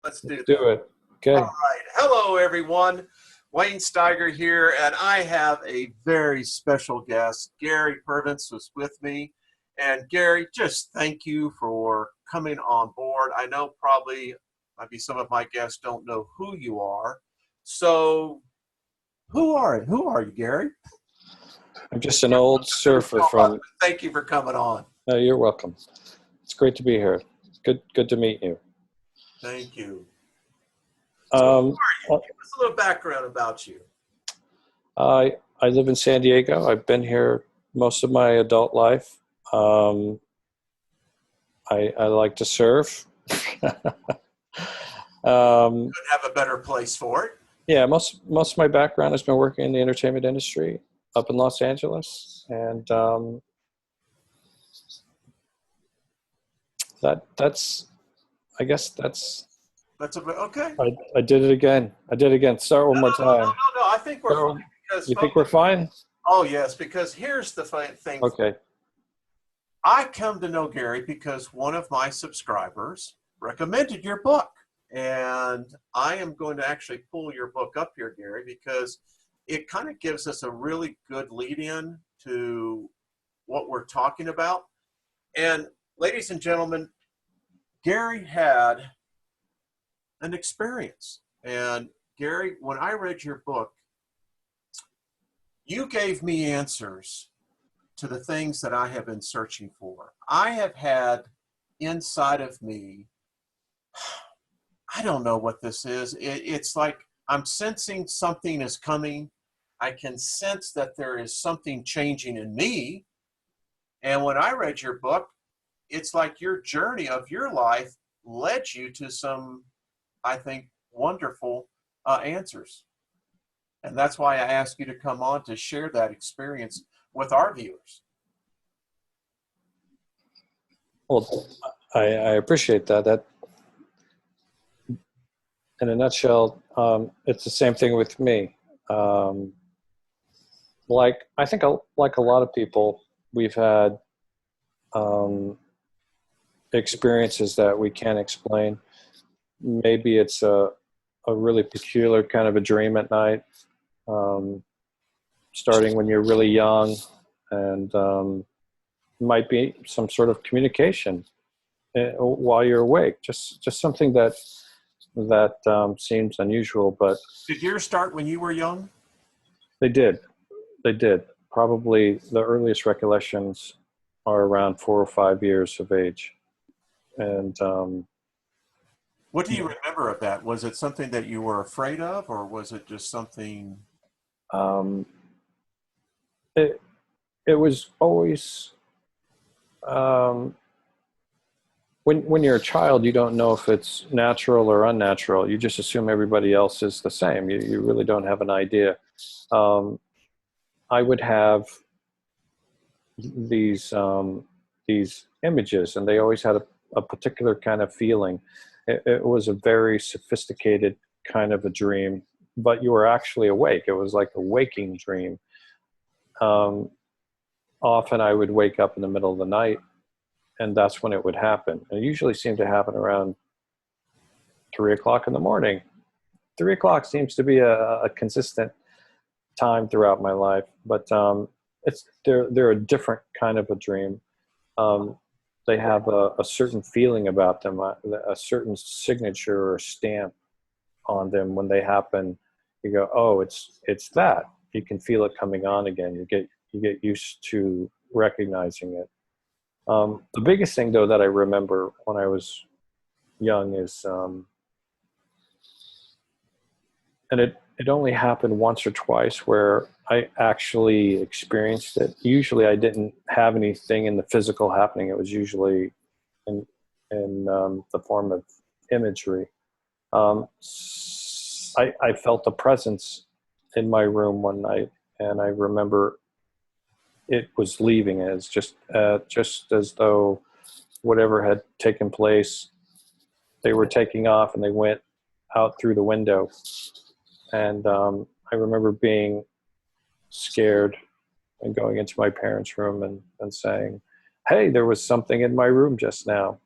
Let's do Let's that. do it. All Okay. right. Hello, everyone. Wayne Steiger here, and I have a very special guest. Gary Purviance was with me. And Gary, just thank you for coming on board. I know probably maybe some of my guests don't know who you are. So who are you, Gary? I'm just an old surfer from. Thank you for coming on. You're welcome. It's great to be here. Good to meet you. Thank you. So who are you? Well, Give us a little background about you. I live in San Diego. I've been here most of my adult life. I like to surf. Couldn't have a better place for it. Yeah, most of my background has been working in the entertainment industry up in Los Angeles, and that's I guess that's That's a okay. I did it again. I did it again. Start one more time. No. I think we're So, fine because you think we're fine? oh yes, because here's the thing. Okay. I come to know Gary because one of my subscribers recommended your book, and I am going to actually pull your book up here, Gary, because it kind of gives us a really good lead-in to what we're talking about. And ladies and gentlemen, Gary had an experience. And Gary, when I read your book, you gave me answers to the things that I have been searching for. I have had inside of me, I don't know what this is. It's like I'm sensing something is coming. I can sense that there is something changing in me. And when I read your book, it's like your journey of your life led you to some, I think, wonderful answers. And that's why I asked you to come on to share that experience with our viewers. Well, I appreciate that. That, in a nutshell, it's the same thing with me. Like I think, like a lot of people, we've had experiences that we can't explain. Maybe it's a really peculiar kind of a dream at night, starting when you're really young, and might be some sort of communication while you're awake. Just something that seems unusual, but Did yours start when you were young? they did. They did. Probably the earliest recollections are around 4 or 5 years of age, and What do you remember of that? Was it something that you were afraid of, or was it just something? um, it it was always, um, when you're a child, you don't know if it's natural or unnatural. You just assume everybody else is the same. You really don't have an idea. Um, I would have these these images, and they always had a particular kind of feeling. It was a very sophisticated kind of a dream, but you were actually awake. It was like a waking dream. Um, Often I would wake up in the middle of the night, and that's when it would happen. It usually seemed to happen around 3 o'clock in the morning. 3 o'clock seems to be a consistent time throughout my life, but they're a different kind of a dream. Um, they have a certain feeling about them, a certain signature or stamp on them. When they happen, you go, oh, it's that. You can feel it coming on again. You get used to recognizing it. The biggest thing, though, that I remember when I was young is, and it only happened once or twice where I actually experienced it. Usually I didn't have anything in the physical happening. It was usually in the form of imagery. I felt a presence in my room one night, and I remember it was leaving. It's just as though whatever had taken place, they were taking off, and they went out through the window. And I remember being scared and going into my parents' room and saying, hey, there was something in my room just now.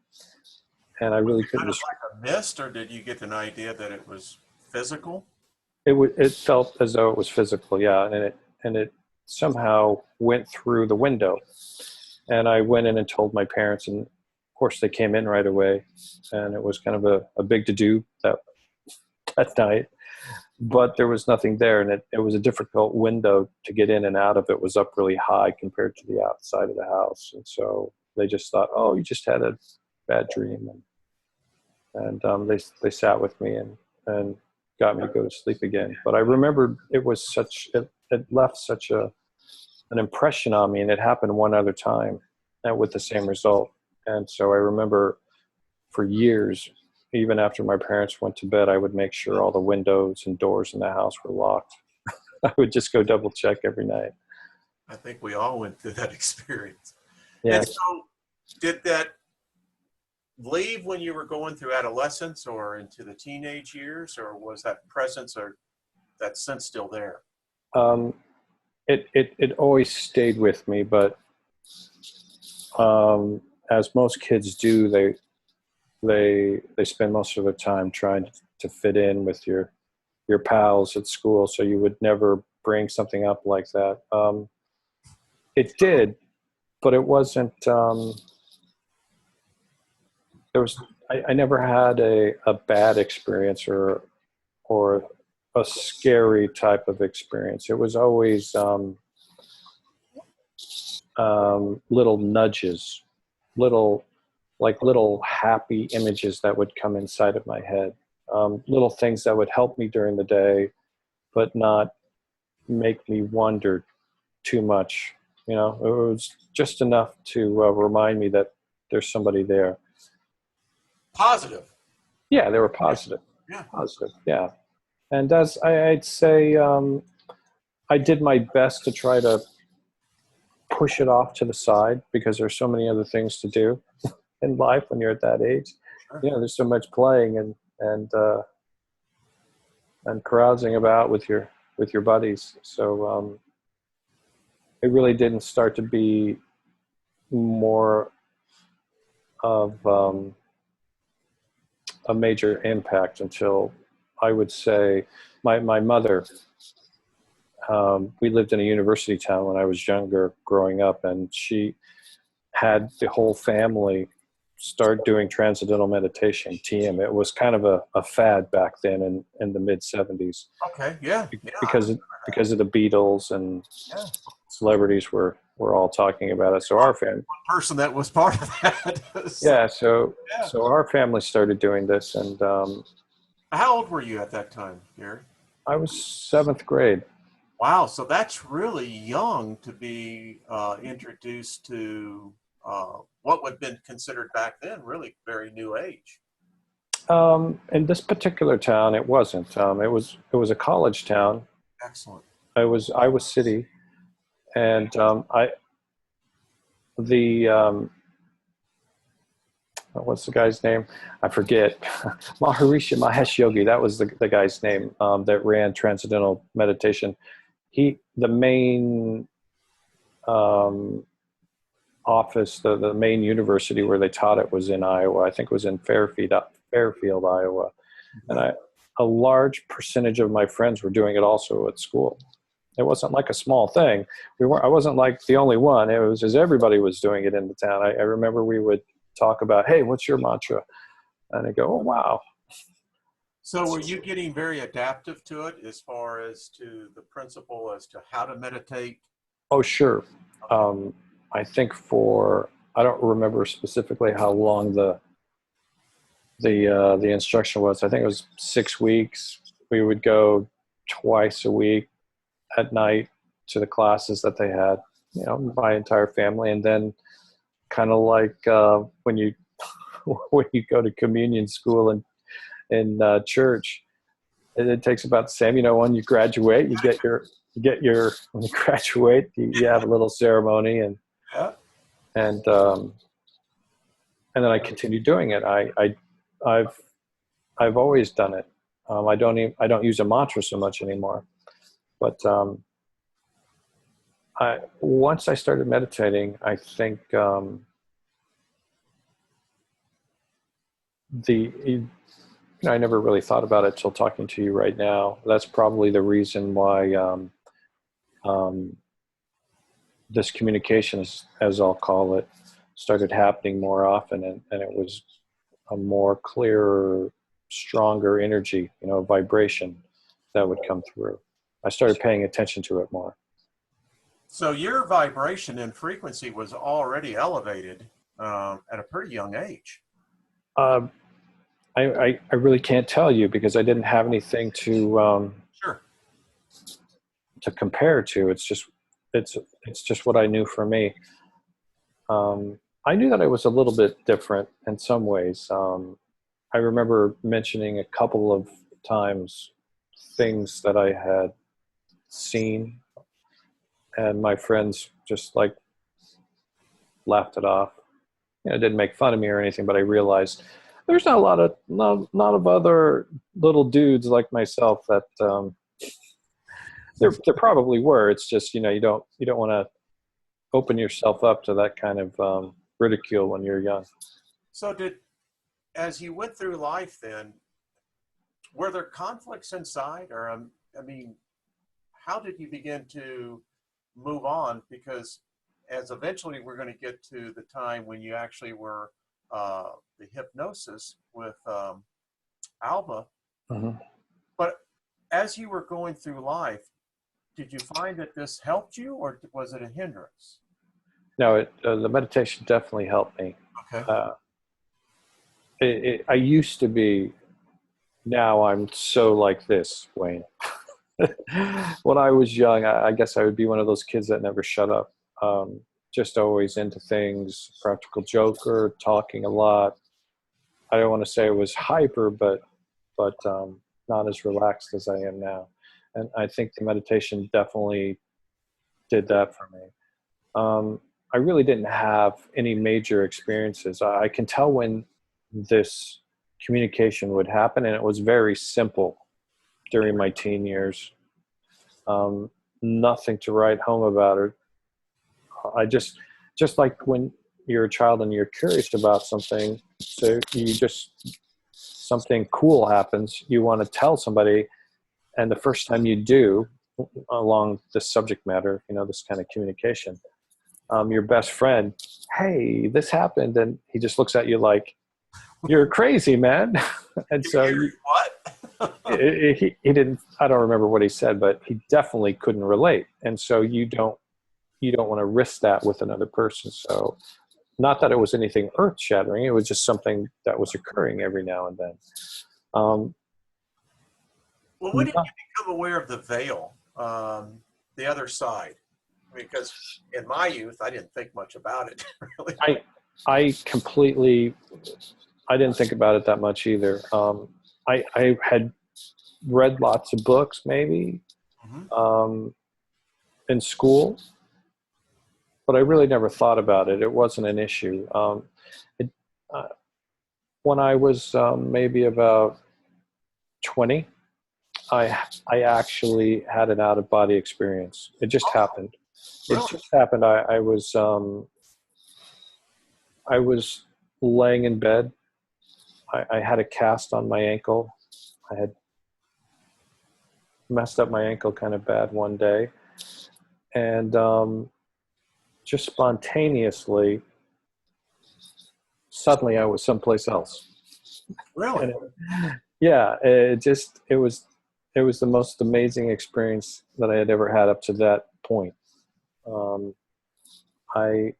and I really Kind couldn't. of like a mist, or did you get an idea that it was physical? It felt as though it was physical, yeah, and it somehow went through the window, and I went in and told my parents, and of course they came in right away, and it was kind of a big to do that night. But there was nothing there, and it was a difficult window to get in and out of. It was up really high compared to the outside of the house, and so they just thought, "Oh, you just had a bad dream," and they sat with me and got me to go to sleep again. But I remember it left such an impression on me, and it happened one other time, with the same result. And so I remember for years, even after my parents went to bed, I would make sure all the windows and doors in the house were locked. I would just go double check every night. I think we all went through that experience. And Yes. so, did that leave when you were going through adolescence or into the teenage years, or was that presence or that sense still there? Um, it always stayed with me, but as most kids do, they spend most of their time trying to fit in with your pals at school. So you would never bring something up like that. It did, but it wasn't. There was I never had a bad experience or a scary type of experience. It was always little nudges, little little happy images that would come inside of my head, little things that would help me during the day, but not make me wonder too much. You know, it was just enough to remind me that there's somebody there. Positive. Yeah, they were positive. Yeah. Positive, yeah. And as I'd say, I did my best to try to push it off to the side because there's so many other things to do in life when you're at that age. Sure. You know, there's so much playing and carousing about with your buddies. So it really didn't start to be more of a major impact until I would say my mother. We lived in a university town when I was younger, growing up, and she had the whole family start doing transcendental meditation, TM. It was kind of a fad back then in the mid 70s Okay. Yeah. Yeah. because of the Beatles and Yeah. celebrities were all talking about it. So our family, Person that was part of that. So, yeah, so yeah. so our family started doing this, and How old were you at that time, Gary? I was seventh grade. Wow. So that's really young to be introduced to what would have been considered back then really very new age. In this particular town, it wasn't. It was a college town. Excellent. I was Iowa City, and I the what's the guy's name? I forget. Maharishi Mahesh Yogi. That was the guy's name that ran Transcendental Meditation. The main um, office, the main university where they taught it was in Iowa. I think it was in Fairfield, Iowa, and a large percentage of my friends were doing it also at school. It wasn't like a small thing. I wasn't like the only one. It was as everybody was doing it in the town. I remember we would talk about, hey, what's your mantra? And I go, oh, wow. So were you getting very adaptive to it as far as to the principle as to how to meditate? Oh, sure. I think I don't remember specifically how long the instruction was. I think it was 6 weeks. We would go twice a week at night to the classes that they had, my entire family. And then kind of like when you when you go to communion school and in church, it takes about the same. When you graduate, when you graduate, you have a little ceremony, and Yeah. and um, and then I continue doing it. I've always done it. I don't use a mantra so much anymore, but once I started meditating, I think I never really thought about it till talking to you right now. That's probably the reason why um, this communication, as I'll call it, started happening more often, and it was a more clearer, stronger energy, vibration that would come through. I started paying attention to it more. So your vibration and frequency was already elevated at a pretty young age. Um, I really can't tell you because I didn't have anything Sure. to compare to. It's just what I knew for me. I knew that I was a little bit different in some ways. I remember mentioning a couple of times things that I had seen, and my friends just like laughed it off. Didn't make fun of me or anything, but I realized there's not of other little dudes like myself that there probably were. It's just you don't want to open yourself up to that kind of ridicule when you're young. So as you went through life then, were there conflicts inside, or I mean, how did you begin to move on? Because as eventually we're going to get to the time when you actually were the hypnosis with Alba. Mm-hmm. But as you were going through life, did you find that this helped you, or was it a hindrance? No, the meditation definitely helped me. Okay. I used to be. Now I'm so like this, Wayne. When I was young, I guess I would be one of those kids that never shut up. Just always into things, practical joker, talking a lot. I don't want to say I was hyper, but not as relaxed as I am now. And I think the meditation definitely did that for me. I really didn't have any major experiences. I can tell when this communication would happen, and it was very simple during my teen years. Nothing to write home about it. I just like when you're a child and you're curious about something, so something cool happens, you want to tell somebody, and the first time you do, along this subject matter, this kind of communication, your best friend, hey, this happened, and he just looks at you like, you're crazy, man. And so What? he didn't, I don't remember what he said, but he definitely couldn't relate. And so you don't want to risk that with another person. So not that it was anything earth shattering. It was just something that was occurring every now and then. Well, when did you become aware of the veil, the other side? Because in my youth, I didn't think much about it. Really. I didn't think about it that much either. I had read lots of books, maybe, in school, but I really never thought about it. It wasn't an issue. When I was maybe about 20, I actually had an out-of-body experience. It just happened. Really? It just happened. I was laying in bed. I had a cast on my ankle. I had messed up my ankle kind of bad one day. And just spontaneously, suddenly I was someplace else. Really? It was the most amazing experience that I had ever had up to that point. I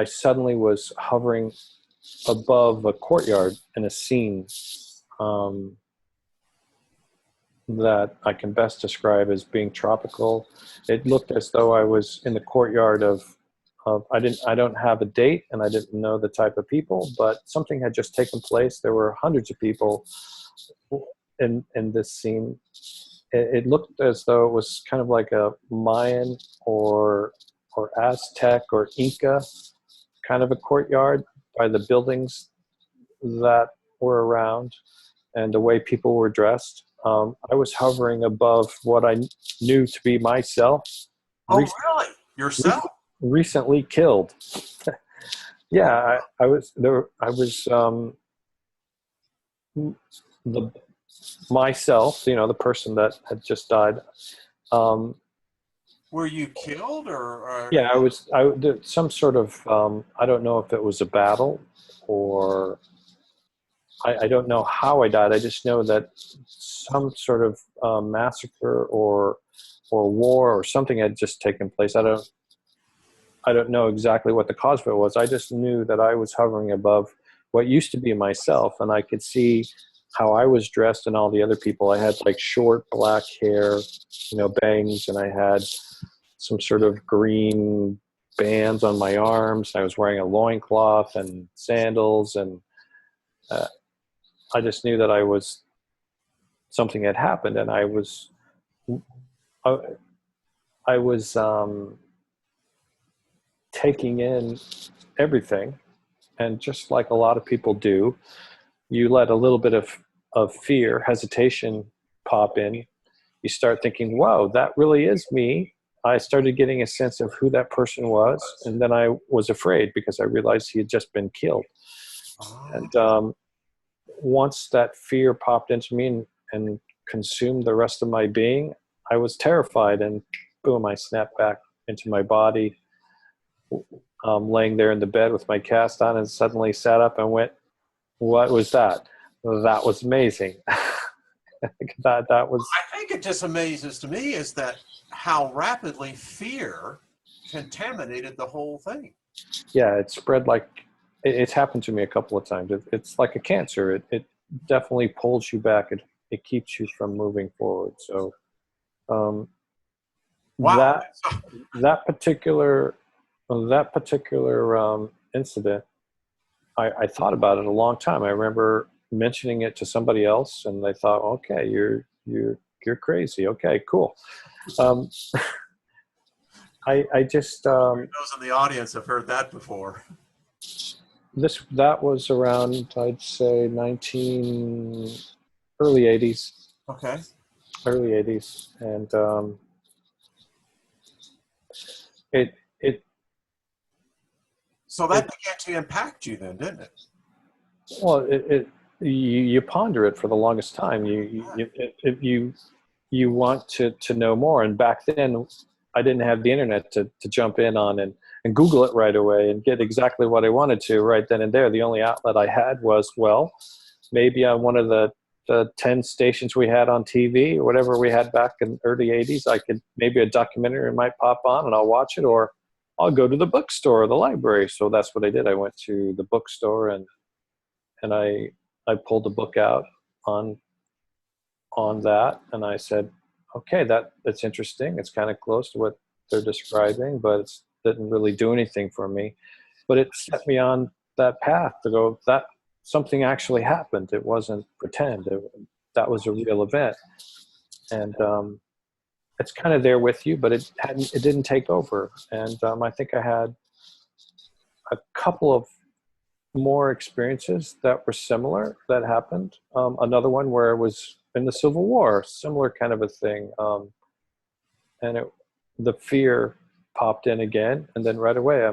suddenly was hovering above a courtyard in a scene that I can best describe as being tropical. It looked as though I was in the courtyard of I don't have a date, and I didn't know the type of people, but something had just taken place. There were hundreds of people in this scene. It looked as though it was kind of like a Mayan or Aztec or Inca kind of a courtyard by the buildings that were around and the way people were dressed. I was hovering above what I knew to be myself. Oh, really? Yourself? Recently killed. Yeah, I was there. I was the myself, the person that had just died. Um, Were you killed or? yeah, did some sort of, I don't know if it was a battle or I don't know how I died. I just know that some sort of massacre or war or something had just taken place. I don't know exactly what the cause of it was. I just knew that I was hovering above what used to be myself, and I could see how I was dressed and all the other people. I had like short black hair, bangs, and I had some sort of green bands on my arms. I was wearing a loincloth and sandals, and I just knew that something had happened, and I, I was taking in everything. And just like a lot of people do, you let a little bit of fear, hesitation pop in. You start thinking, whoa, that really is me. I started getting a sense of who that person was. And then I was afraid because I realized he had just been killed. And once that fear popped into me and consumed the rest of my being, I was terrified. And boom, I snapped back into my body, laying there in the bed with my cast on, and suddenly sat up and went, what was that? That was amazing. that was. I think it just amazes to me is that how rapidly fear contaminated the whole thing. Yeah, it spread like it's happened to me a couple of times. It's like a cancer. It definitely pulls you back. It keeps you from moving forward. So um, Wow. that particular incident, I thought about it a long time. I remember mentioning it to somebody else, and they thought, "Okay, you're crazy. Okay, cool." Um, I just Those in the audience have heard that before. that was around, I'd say, early 80s. Okay. Early 80s, and it So that began to impact you then, didn't it? well you ponder it for the longest time. You want to know more. And back then, I didn't have the internet to jump in on and Google it right away and get exactly what I wanted to right then and there. The only outlet I had was, well, maybe on one of the 10 stations we had on TV or whatever we had back in early 80s, I could, maybe a documentary might pop on and I'll watch it, or I'll go to the bookstore or the library. So that's what I did. I went to the bookstore and I pulled the book out on that, and I said, okay, that's interesting. It's kind of close to what they're describing, but it didn't really do anything for me. But it set me on that path to go, that something actually happened. It wasn't pretend. That was a real event. And it's kind of there with you, but it didn't take over. And I think I had a couple of more experiences that were similar that happened. Another one where it was in the Civil War, similar kind of a thing. And the fear popped in again, and then right away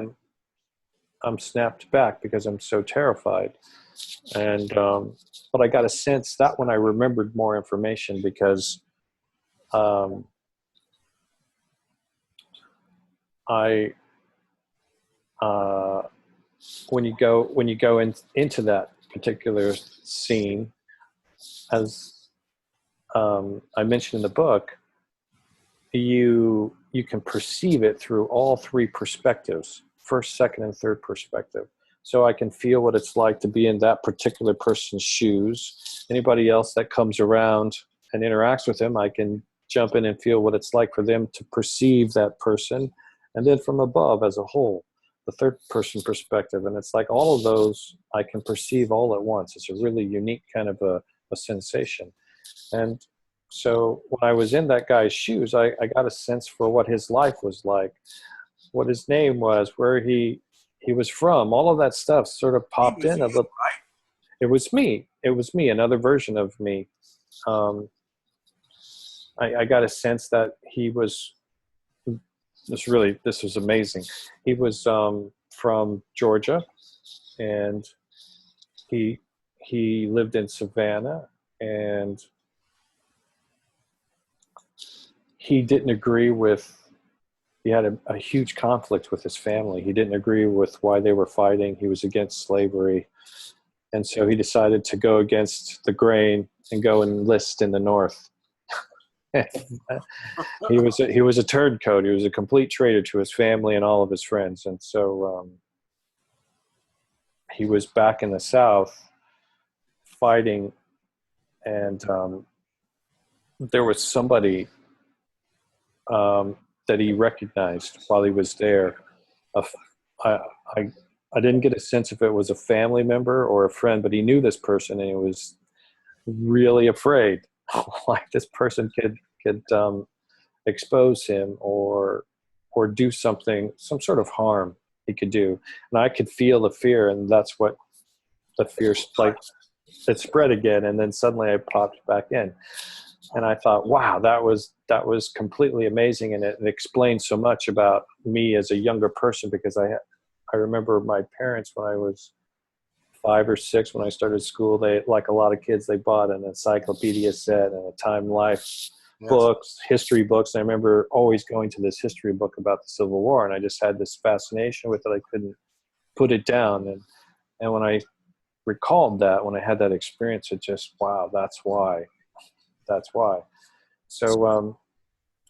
I'm snapped back because I'm so terrified. And but I got a sense that when I remembered more information because I when you go into that particular scene, as I mentioned in the book, you can perceive it through all three perspectives: first, second, and third perspective. So I can feel what it's like to be in that particular person's shoes. Anybody else that comes around and interacts with him, I can jump in and feel what it's like for them to perceive that person. And then from above as a whole, the third person perspective. And it's like all of those I can perceive all at once. It's a really unique kind of a sensation. And so when I was in that guy's shoes, I got a sense for what his life was like, what his name was, where he was from. All of that stuff sort of popped in. It was me. It was me, another version of me. I got a sense that he was, this was amazing. He was from Georgia, and he he lived in Savannah, and he didn't agree with, he had a huge conflict with his family. He didn't agree with why they were fighting. He was against slavery. And so he decided to go against the grain and go enlist in the North. He was a turncoat. He was a complete traitor to his family and all of his friends. And so he was back in the South fighting, and there was somebody that he recognized while he was there. I, I, I didn't get a sense if it was a family member or a friend, but he knew this person, and he was really afraid like this person could expose him or do something, some sort of harm he could do. And I could feel the fear, and that's what the fear, like, it spread again, and then suddenly I popped back in. And I thought, wow, that was completely amazing, and it explained so much about me as a younger person, because I remember my parents, when I was 5 or 6, when I started school, they, like a lot of kids, they bought an encyclopedia set and a Time Life books, history books. And I remember always going to this history book about the Civil War, and I just had this fascination with it. I couldn't put it down. And when I recalled that, when I had that experience, it just, wow, that's why. So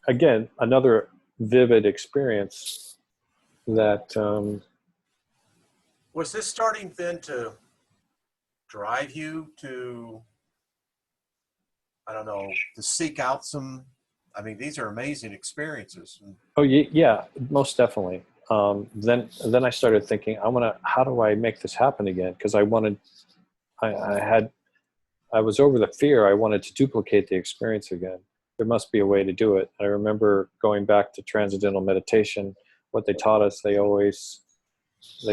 again, another vivid experience that was this starting then to drive you to, I don't know, to seek out some, I mean, these are amazing experiences. Oh yeah, most definitely. Then I started thinking, how do I make this happen again? Because I was over the fear. I wanted to duplicate the experience again. There must be a way to do it. I remember going back to Transcendental meditation. What they taught us, they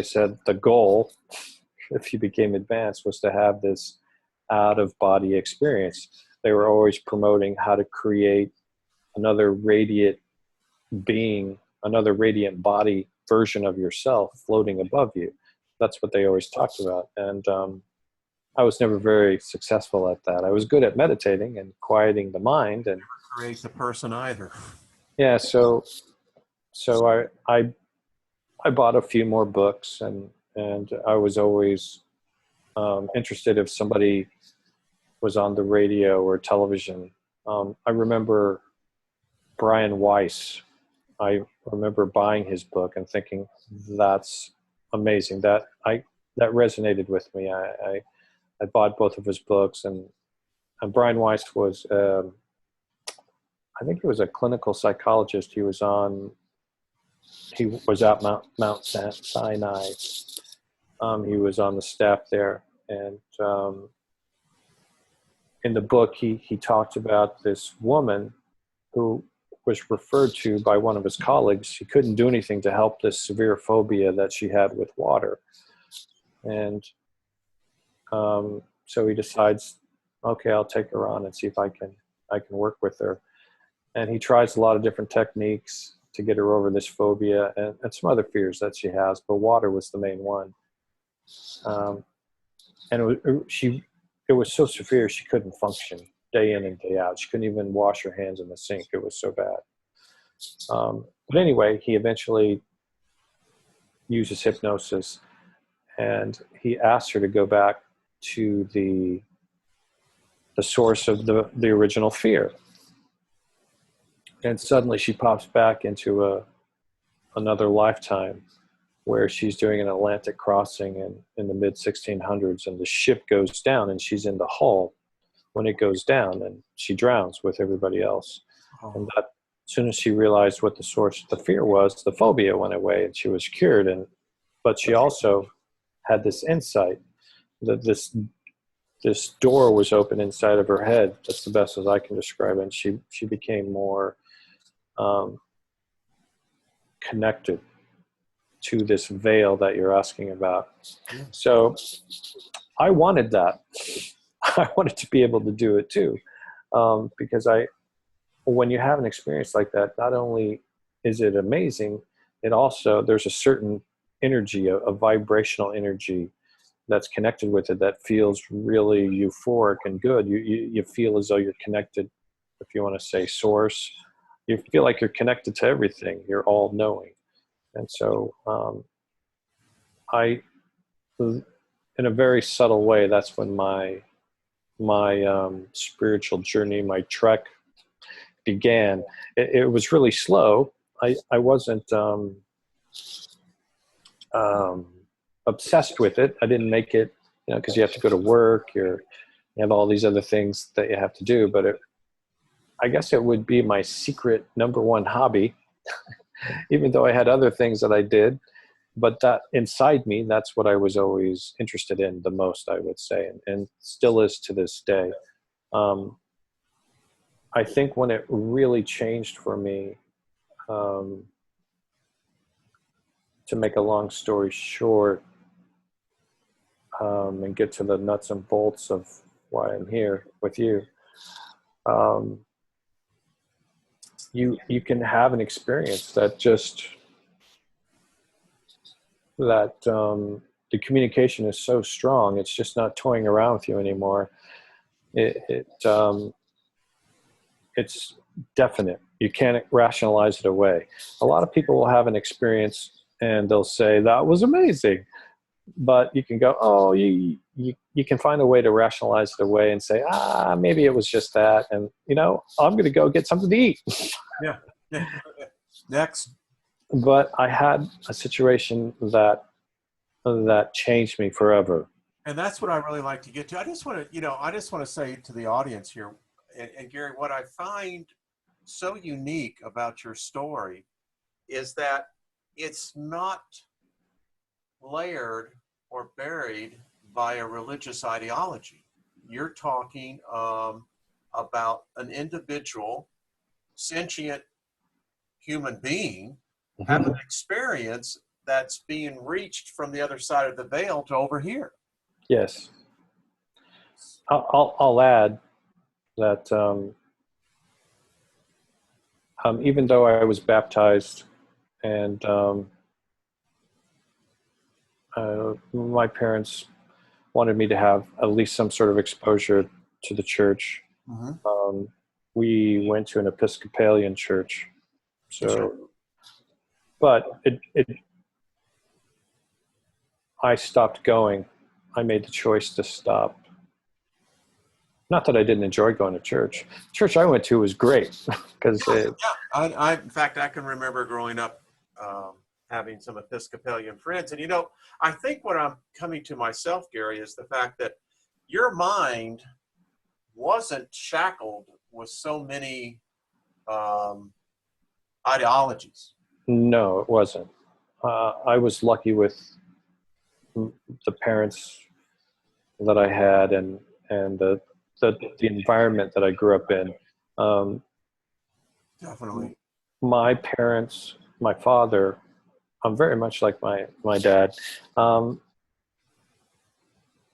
said the goal, if you became advanced, was to have this out-of-body experience. They were always promoting how to create another radiant being, another radiant body version of yourself floating above you. That's what they always talked about. And I was never very successful at that. I was good at meditating and quieting the mind, and create the person either. Yeah, so I bought a few more books, and I was always interested if somebody was on the radio or television. I remember Brian Weiss. I remember buying his book and thinking, that's amazing. That resonated with me. I bought both of his books, and Brian Weiss was, I think he was a clinical psychologist. He was at Mount Sinai. He was on the staff there, and in the book he talked about this woman who was referred to by one of his colleagues. She couldn't do anything to help this severe phobia that she had with water, and so he decides, okay, I'll take her on and see if I can work with her. And he tries a lot of different techniques to get her over this phobia and some other fears that she has, but water was the main one. And it was so severe she couldn't function day in and day out. She couldn't even wash her hands in the sink. It was so bad. But anyway, he eventually uses hypnosis, and he asks her to go back to the source of the original fear. And suddenly she pops back into another lifetime where she's doing an Atlantic crossing in the mid 1600s, and the ship goes down, and she's in the hull when it goes down, and she drowns with everybody else. Oh. And that, as soon as she realized what the source of the fear was, the phobia went away, and she was cured. But she also had this insight that this door was open inside of her head. That's the best as I can describe it. And she became more connected to this veil that you're asking about. So I wanted that. I wanted to be able to do it too, because when you have an experience like that, not only is it amazing, it also, there's a certain energy, a vibrational energy that's connected with it that feels really euphoric and good. You feel as though you're connected, if you want to say source. You feel like you're connected to everything. You're all knowing. And so I, in a very subtle way, that's when my spiritual journey, my trek began. It was really slow. I wasn't obsessed with it. I didn't make it, because you have to go to work. You have all these other things that you have to do. But I guess it would be my secret number one hobby, even though I had other things that I did. But that inside me, that's what I was always interested in the most, I would say, and still is to this day. I think when it really changed for me, to make a long story short, and get to the nuts and bolts of why I'm here with you, you can have an experience that the communication is so strong. It's just not toying around with you anymore. It's definite. You can't rationalize it away. A lot of people will have an experience and they'll say that was amazing, but you can go, oh, you can find a way to rationalize it away and say, maybe it was just that, and I'm going to go get something to eat. Yeah. Next. But I had a situation that changed me forever. And that's what I really like to get to. I just want to say to the audience here, and Gary, what I find so unique about your story is that it's not layered or buried by a religious ideology. You're talking about an individual, sentient human being, have an experience that's being reached from the other side of the veil to over here. Yes. I'll add that even though I was baptized and my parents wanted me to have at least some sort of exposure to the church, we went to an Episcopalian church. So, but I stopped going. I made the choice to stop. Not that I didn't enjoy going to church. The church I went to was great because I in fact I can remember growing up having some Episcopalian friends, and I think what I'm coming to myself, Gary, is the fact that your mind wasn't shackled with so many ideologies. No, it wasn't. I was lucky with the parents that I had and the environment that I grew up in. Definitely. My parents, my father, I'm very much like my dad.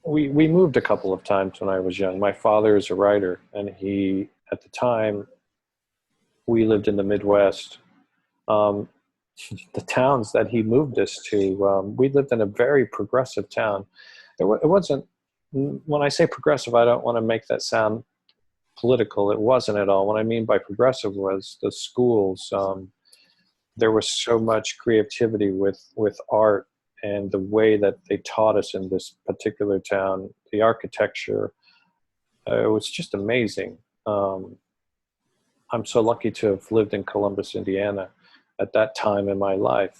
We moved a couple of times when I was young. My father is a writer, and at the time, we lived in the Midwest. The towns that he moved us to, we lived in a very progressive town. It wasn't, when I say progressive, I don't want to make that sound political. It wasn't at all. What I mean by progressive was the schools. There was so much creativity with art and the way that they taught us in this particular town, the architecture. It was just amazing. I'm so lucky to have lived in Columbus, Indiana at that time in my life.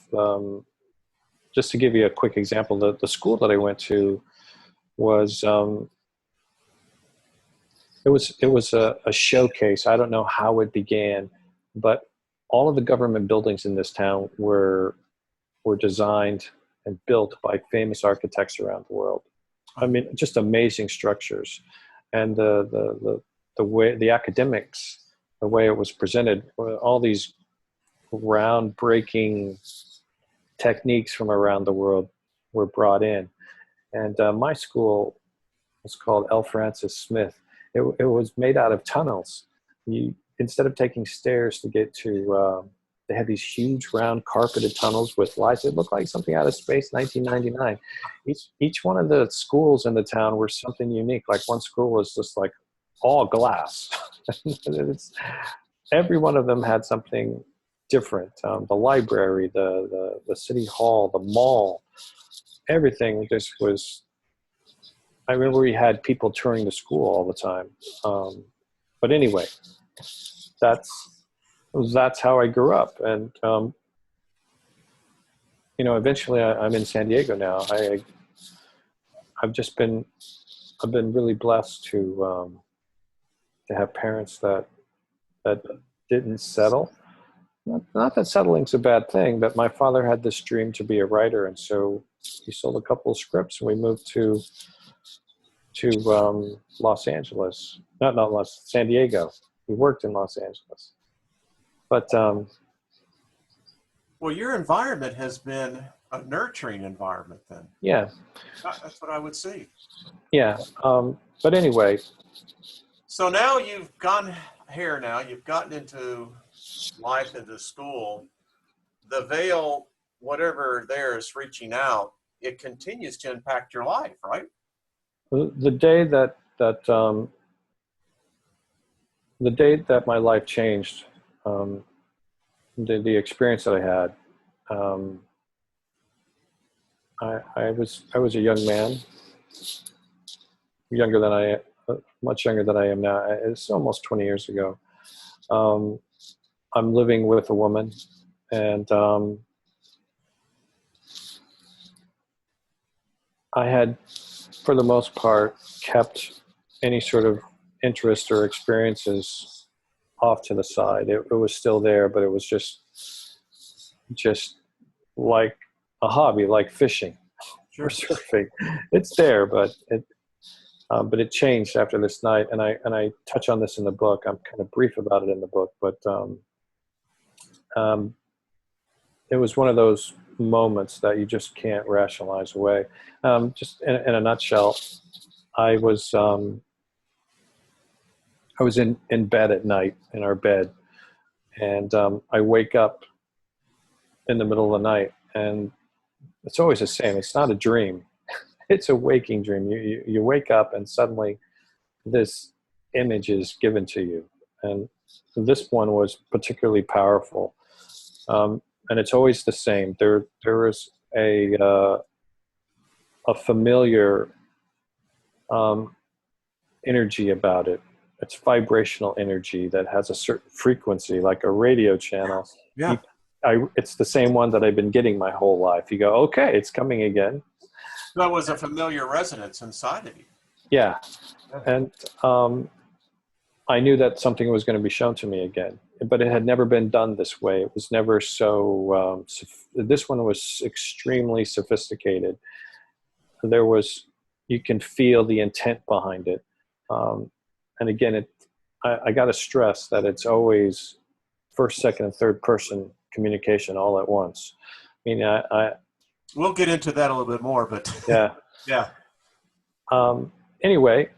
Just to give you a quick example, the school that I went to was, it was a showcase. I don't know how it began, but all of the government buildings in this town were designed and built by famous architects around the world. I mean, just amazing structures. And the way, the academics, the way it was presented, all these groundbreaking techniques from around the world were brought in. And my school was called L. Francis Smith. It was made out of tunnels. Instead of taking stairs to get to They had these huge round carpeted tunnels with lights. It looked like something out of space, 1999. Each one of the schools in the town were something unique. Like one school was just like all glass. Every one of them had something different. The library, the city hall, the mall, everything just was. I remember we had people touring the school all the time. But anyway, that's how I grew up. And, eventually I'm in San Diego now. I've been really blessed to have parents that didn't settle. Not that settling's a bad thing, but my father had this dream to be a writer. And so he sold a couple of scripts and we moved to Los Angeles, San Diego. He worked in Los Angeles, but well, your environment has been a nurturing environment then. Yeah, that's what I would see. Yeah, but anyway. So now you've gotten here. Now you've gotten into life, into school. The veil, whatever there is reaching out, it continues to impact your life, right? The day that my life changed, the experience that I had, I was a young man, much younger than I am now. It's almost 20 years ago. I'm living with a woman, and I had, for the most part, kept any sort of interest or experiences off to the side. It was still there, but it was just like a hobby, like fishing or surfing. It's there, but it changed after this night. And I touch on this in the book. I'm kind of brief about it in the book, but it was one of those moments that you just can't rationalize away. Just in a nutshell, I was in bed at night, in our bed, and I wake up in the middle of the night, and it's always the same. It's not a dream. It's a waking dream. You wake up and suddenly this image is given to you. And this one was particularly powerful. And it's always the same. There is a familiar energy about it. It's vibrational energy that has a certain frequency, like a radio channel. Yeah. It's the same one that I've been getting my whole life. You go, okay, it's coming again. That was a familiar resonance inside of you. Yeah. And I knew that something was going to be shown to me again, but it had never been done this way. It was never so, this one was extremely sophisticated. You can feel the intent behind it. And again, I got to stress that it's always first, second, and third person communication all at once. I mean, we'll get into that a little bit more, but yeah. Yeah. Anyway,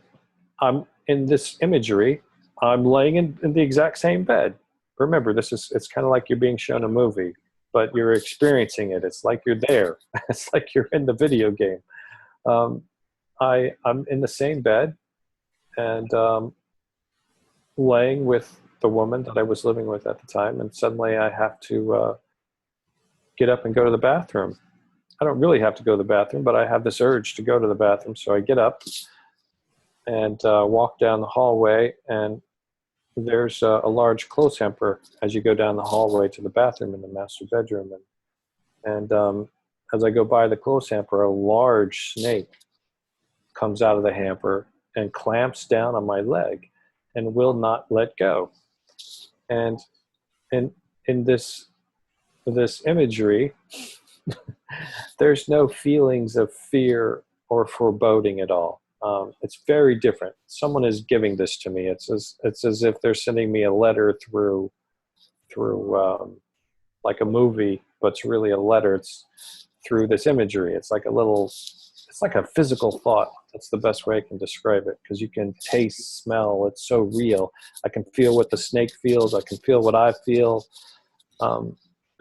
I'm in this imagery. I'm laying in the exact same bed. Remember, it's kind of like you're being shown a movie, but you're experiencing it. It's like you're there. It's like you're in the video game. I'm in the same bed and laying with the woman that I was living with at the time, and suddenly I have to get up and go to the bathroom. I don't really have to go to the bathroom, but I have this urge to go to the bathroom. So I get up and walk down the hallway, and there's a large clothes hamper as you go down the hallway to the bathroom in the master bedroom. And as I go by the clothes hamper, a large snake comes out of the hamper and clamps down on my leg and will not let go. And in this imagery, there's no feelings of fear or foreboding at all. It's very different. Someone is giving this to me. It's as if they're sending me a letter through like a movie, but it's really a letter. It's through this imagery. It's like a physical thought. That's the best way I can describe it, because you can taste, smell. It's so real. I can feel what the snake feels. I can feel what I feel.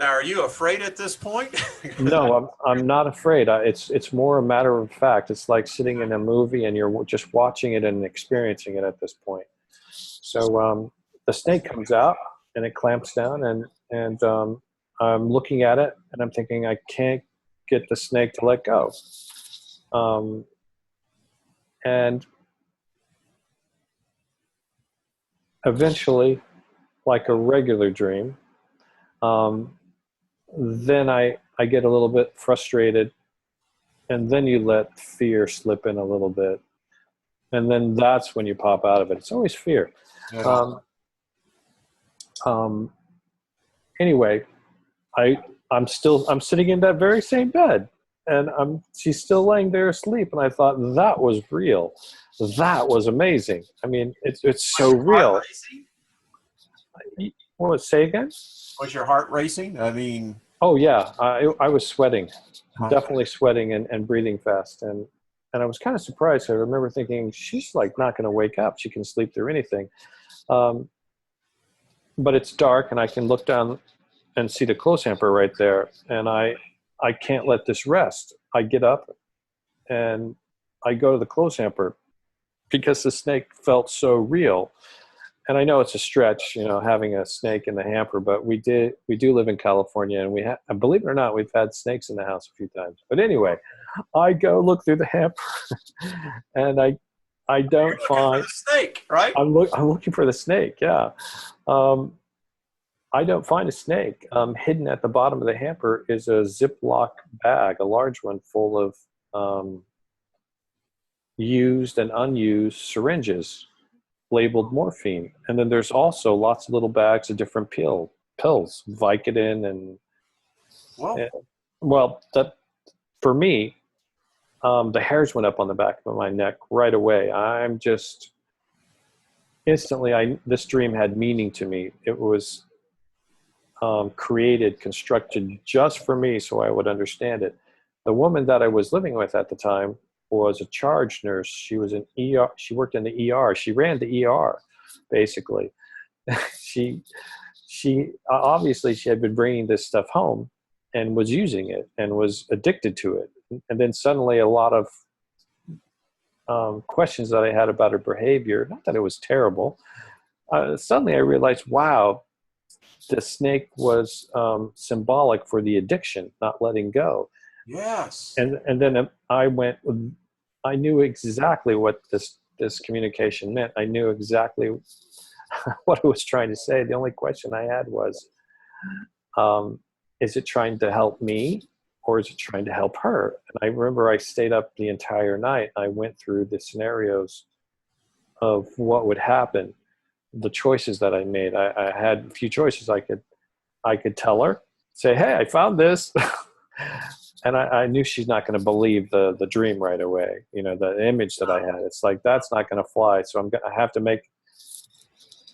Now, are you afraid at this point? No, I'm not afraid. It's more a matter of fact. It's like sitting in a movie and you're just watching it and experiencing it at this point. So the snake comes out and it clamps down, and I'm looking at it and I'm thinking I can't get the snake to let go. And eventually, like a regular dream, then I get a little bit frustrated, and then you let fear slip in a little bit, and then that's when you pop out of it. It's always fear. Yeah. Anyway, I'm sitting in that very same bed, and she's still laying there asleep, and I thought that was real. That was amazing. I mean, it's so Was your heart real. racing? What, say again? Was your heart racing? I mean, Oh yeah, I was sweating, huh. definitely sweating and breathing fast, and I was kind of surprised. I remember thinking she's like not going to wake up. She can sleep through anything, but it's dark, and I can look down and see the clothes hamper right there, and I can't let this rest. I get up and I go to the clothes hamper because the snake felt so real. And I know it's a stretch, having a snake in the hamper, but we do live in California, and believe it or not, we've had snakes in the house a few times. But anyway, I go look through the hamper, and I don't find the snake, right? I'm looking for the snake. Yeah, I don't find a snake. Hidden at the bottom of the hamper is a Ziploc bag, a large one, full of used and unused syringes labeled morphine. And then there's also lots of little bags of different pills, Vicodin, and well, that for me, the hairs went up on the back of my neck right away. I'm just instantly, this dream had meaning to me. It was constructed just for me so I would understand it. The woman that I was living with at the time was a charge nurse. She was an ER. She worked in the ER. She ran the ER, basically. she obviously she had been bringing this stuff home and was using it and was addicted to it. And then suddenly a lot of questions that I had about her behavior, not that it was terrible, suddenly I realized, wow, the snake was symbolic for the addiction, not letting go. Yes. And then I knew exactly what this communication meant. I knew exactly what it was trying to say. The only question I had was, is it trying to help me, or is it trying to help her? And I remember I stayed up the entire night. I went through the scenarios of what would happen, the choices that I made. I had a few choices. I could tell her, say, hey, I found this. And I knew she's not going to believe the dream right away. The image that I had, it's like, that's not going to fly. So I have to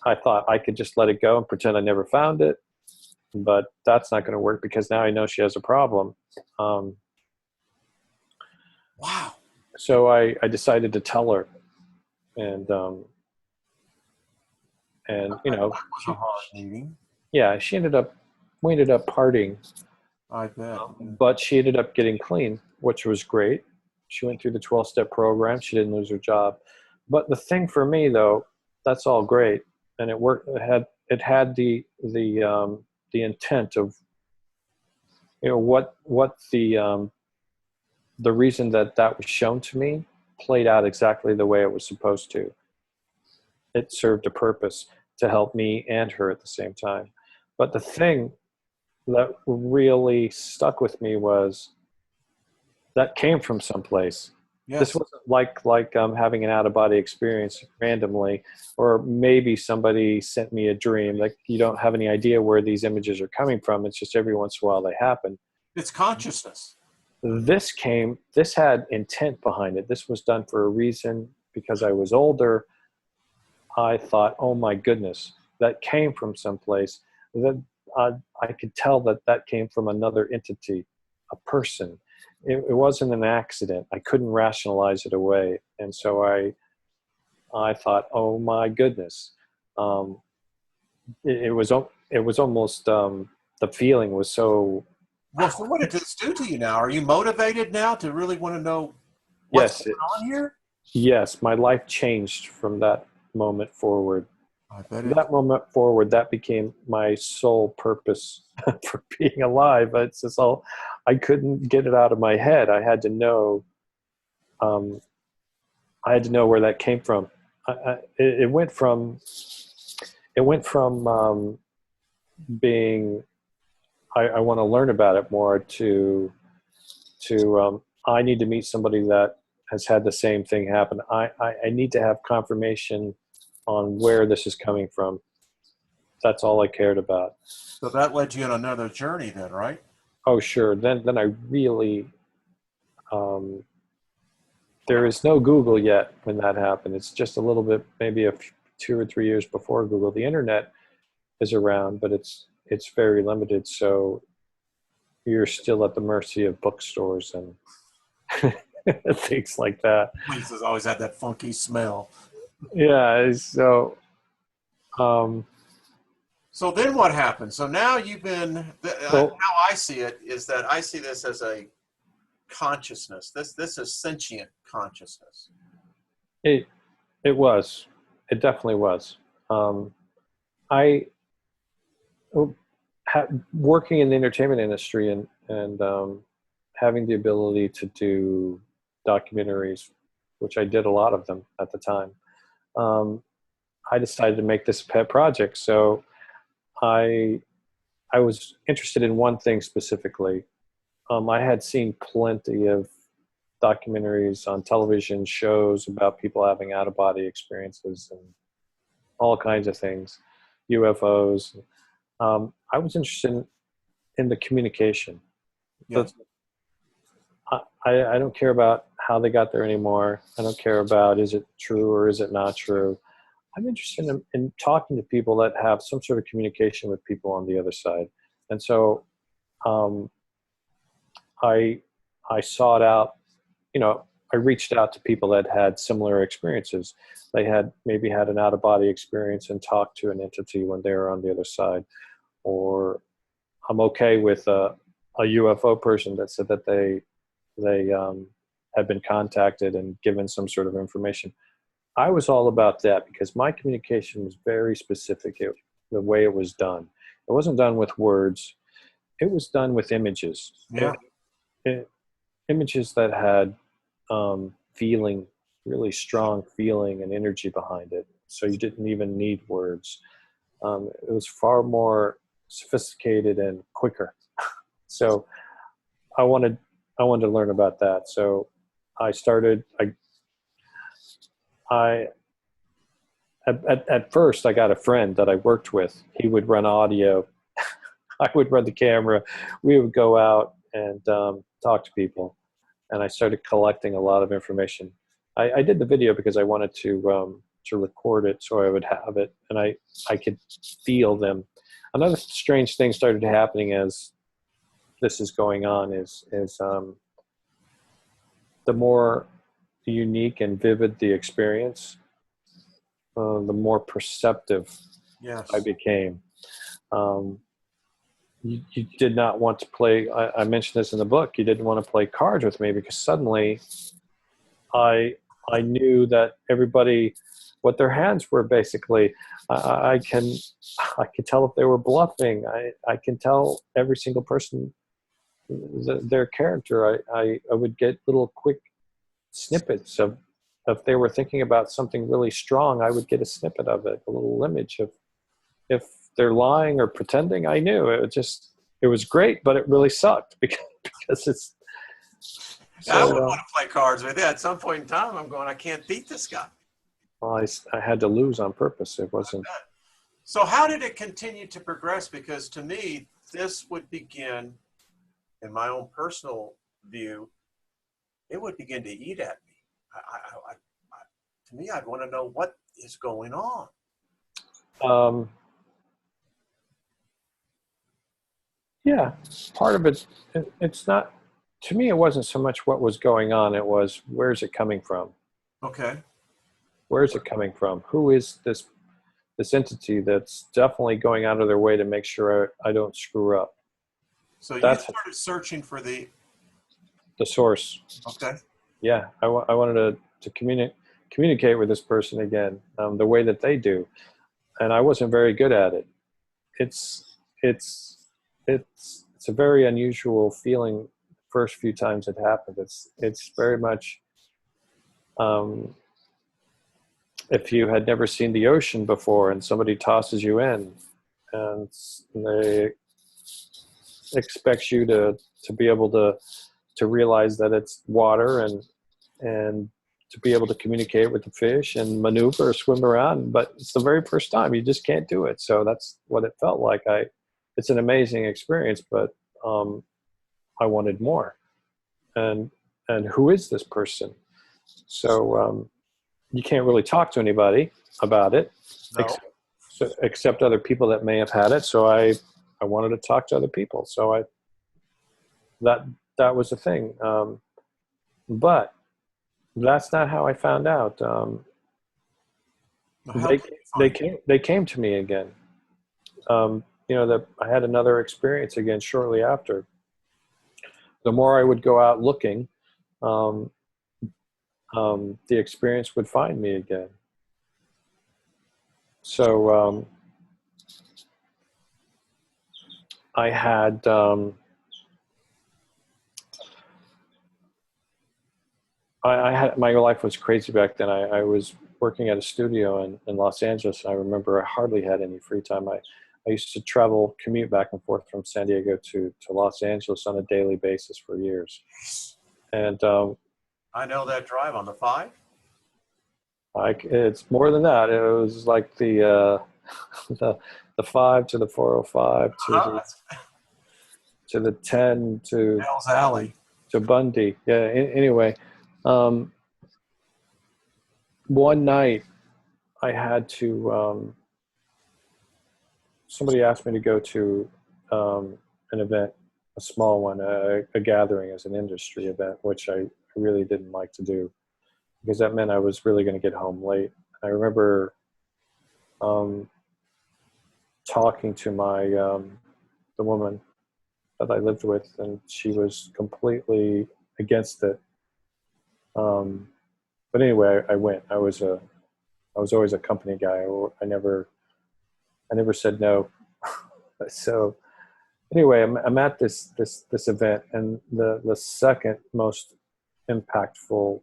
I thought I could just let it go and pretend I never found it, but that's not going to work because now I know she has a problem. Wow. So I decided to tell her, and That was a hard meeting. yeah, we ended up partying. I bet. But she ended up getting clean, which was great. She went through the 12-step program. She didn't lose her job. But the thing for me, though, that's all great, and it worked. It had the intent of, what the reason that was shown to me played out exactly the way it was supposed to. It served a purpose to help me and her at the same time. But the thing that really stuck with me was that came from someplace. Yes. This wasn't like having an out-of-body experience randomly, or maybe somebody sent me a dream. Like, you don't have any idea where these images are coming from. It's just every once in a while they happen. It's consciousness. This had intent behind it. This was done for a reason. Because I was older, I thought, oh my goodness, that came from someplace. That I could tell that came from another entity, a person. It wasn't an accident. I couldn't rationalize it away. And so I thought, oh my goodness. It was almost the feeling was so. Well, so what did this do to you now? Are you motivated now to really want to know what's Yes, going on here? yes, my life changed from that moment forward. I bet From it. that moment forward, that became my sole purpose for being alive. It's just all, I couldn't get it out of my head. Um, I had to know where that came from. It went from, being, I want to learn about it more, to I need to meet somebody that has had the same thing happen. I need to have confirmation on where this is coming from. That's all I cared about. So that led you on another journey then, right? Oh, sure. Then I really, um, there is no Google yet when that happened. It's just a little bit, maybe 2 or 3 years before Google. The internet is around, but it's very limited. So you're still at the mercy of bookstores and things like that. Places always had that funky smell. Yeah. So, um, So then what happened? So now you've been, well, how I see it is that I see this as a consciousness. This is sentient consciousness. it, it was, it definitely was. Um, I, working in the entertainment industry and having the ability to do documentaries, which I did a lot of them at the time, um, I decided to make this a pet project. So I I was interested in one thing specifically. I had seen plenty of documentaries on television shows about people having out of body experiences and all kinds of things, UFOs. I was interested in the communication. Yes. I don't care about how they got there anymore. I don't care about is it true or is it not true. I'm interested in talking to people that have some sort of communication with people on the other side. And so um, I I sought out, I reached out to people that had similar experiences. They had maybe had an out of body experience and talked to an entity when they were on the other side. Or I'm okay with a UFO person that said that they had been contacted and given some sort of information. I was all about that because my communication was very specific. The way it was done, it wasn't done with words. It was done with images. Yeah. Images that had feeling, really strong feeling and energy behind it. So you didn't even need words. It was far more sophisticated and quicker. So I wanted I wanted to learn about that. So I started. I at first I got a friend that I worked with. He would run audio. I would run the camera. We would go out and talk to people, and I started collecting a lot of information. I did the video because I wanted to record it so I would have it, and I could feel them. Another strange thing started happening as this is going on is the more unique and vivid the experience, the more perceptive I Yes. became. Um, you did not want to play. I mentioned this in the book. You didn't want to play cards with me because suddenly I I knew that everybody, what their hands were basically. I can tell if they were bluffing. I can tell every single person their character. I would get little quick snippets of if they were thinking about something really strong. I would get a snippet of it, a little image of if they're lying or pretending. I knew it was great, but it really sucked because it's I would so. want to play cards with you. At some point in time, I'm going, I can't beat this guy. Well, I had to lose on purpose. It wasn't. So how did it continue to progress? Because to me, this would begin, in my own personal view, it would begin to eat at me. To me, I'd want to know what is going on. Um, yeah, part of it's not. To me, it wasn't so much what was going on. It was where's it coming from? Okay. Where's it coming from? Who is this this entity that's definitely going out of their way to make sure I don't screw up. So you That's started searching for the source. okay. Yeah, I wanted to communicate with this person again, the way that they do, and I wasn't very good at it. It's it's a very unusual feeling. First few times it happened, it's very much. If you had never seen the ocean before and somebody tosses you in and they expect you to be able to realize that it's water and to be able to communicate with the fish and maneuver or swim around, but it's the very first time, you just can't do it. So that's what it felt like. It's an amazing experience, but I wanted more. And who is this person? So you can't really talk to anybody about it, No. except other people that may have had it. So I wanted to talk to other people. So that was the thing. But that's not how I found out. How did you find They came to me again. That I had another experience again shortly after. The more I would go out looking, the experience would find me again. So I had I had, my life was crazy back then. I was working at a studio in Los Angeles. And I remember I hardly had any free time. I used to commute back and forth from San Diego to Los Angeles on a daily basis for years. And I know that drive on the 5. It's more than that. It was like the 5 to the 405 to the 10 to Hell's Alley. to Bundy. Yeah. Anyway, one night I had to. Somebody asked me to go to an event, a small one, a gathering as an industry event, which I really didn't like to do because that meant I was really going to get home late. I remember talking to the woman that I lived with, and she was completely against it. But anyway, I went. I was always a company guy. I never said no. So anyway, I'm at this event, and the second most impactful.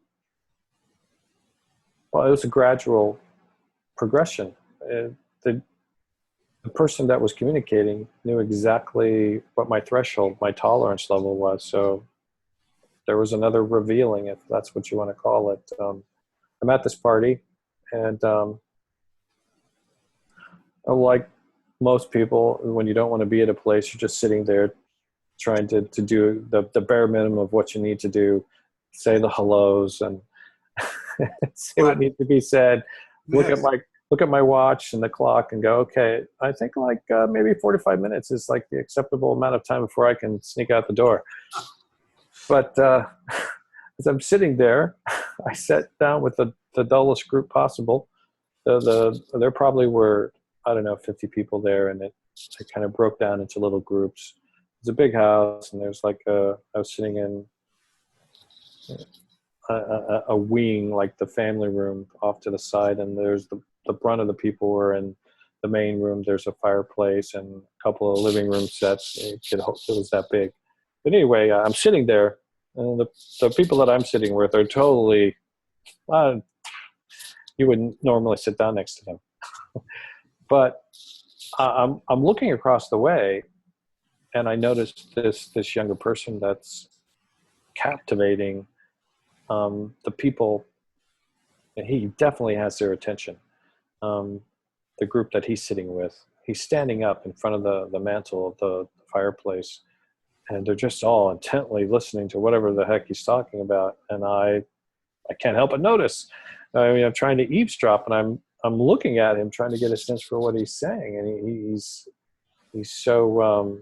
Well, it was a gradual progression. The person that was communicating knew exactly what my threshold, my tolerance level was. So there was another revealing, if that's what you want to call it. I'm at this party, and like most people, when you don't want to be at a place, you're just sitting there trying to do the bare minimum of what you need to do, say the hellos and say what needs to be said, Yes. look at my watch and the clock and go, okay, I think like maybe 45 minutes is like the acceptable amount of time before I can sneak out the door. But as I'm sitting there, I sat down with the dullest group possible. There probably were, I don't know, 50 people there, and it kind of broke down into little groups. It's a big house, and there's like I was sitting in a wing, like the family room off to the side, and there's the brunt of the people were in the main room. There's a fireplace and a couple of living room sets. It was that big. But anyway, I'm sitting there, and the people that I'm sitting with are totally, you wouldn't normally sit down next to them. But I'm looking across the way, and I noticed this younger person that's captivating the people, and he definitely has their attention. The group that he's sitting with, he's standing up in front of the mantle of the fireplace, and they're just all intently listening to whatever the heck he's talking about. And I can't help but notice. I mean, I'm trying to eavesdrop, and I'm looking at him, trying to get a sense for what he's saying, and he's so.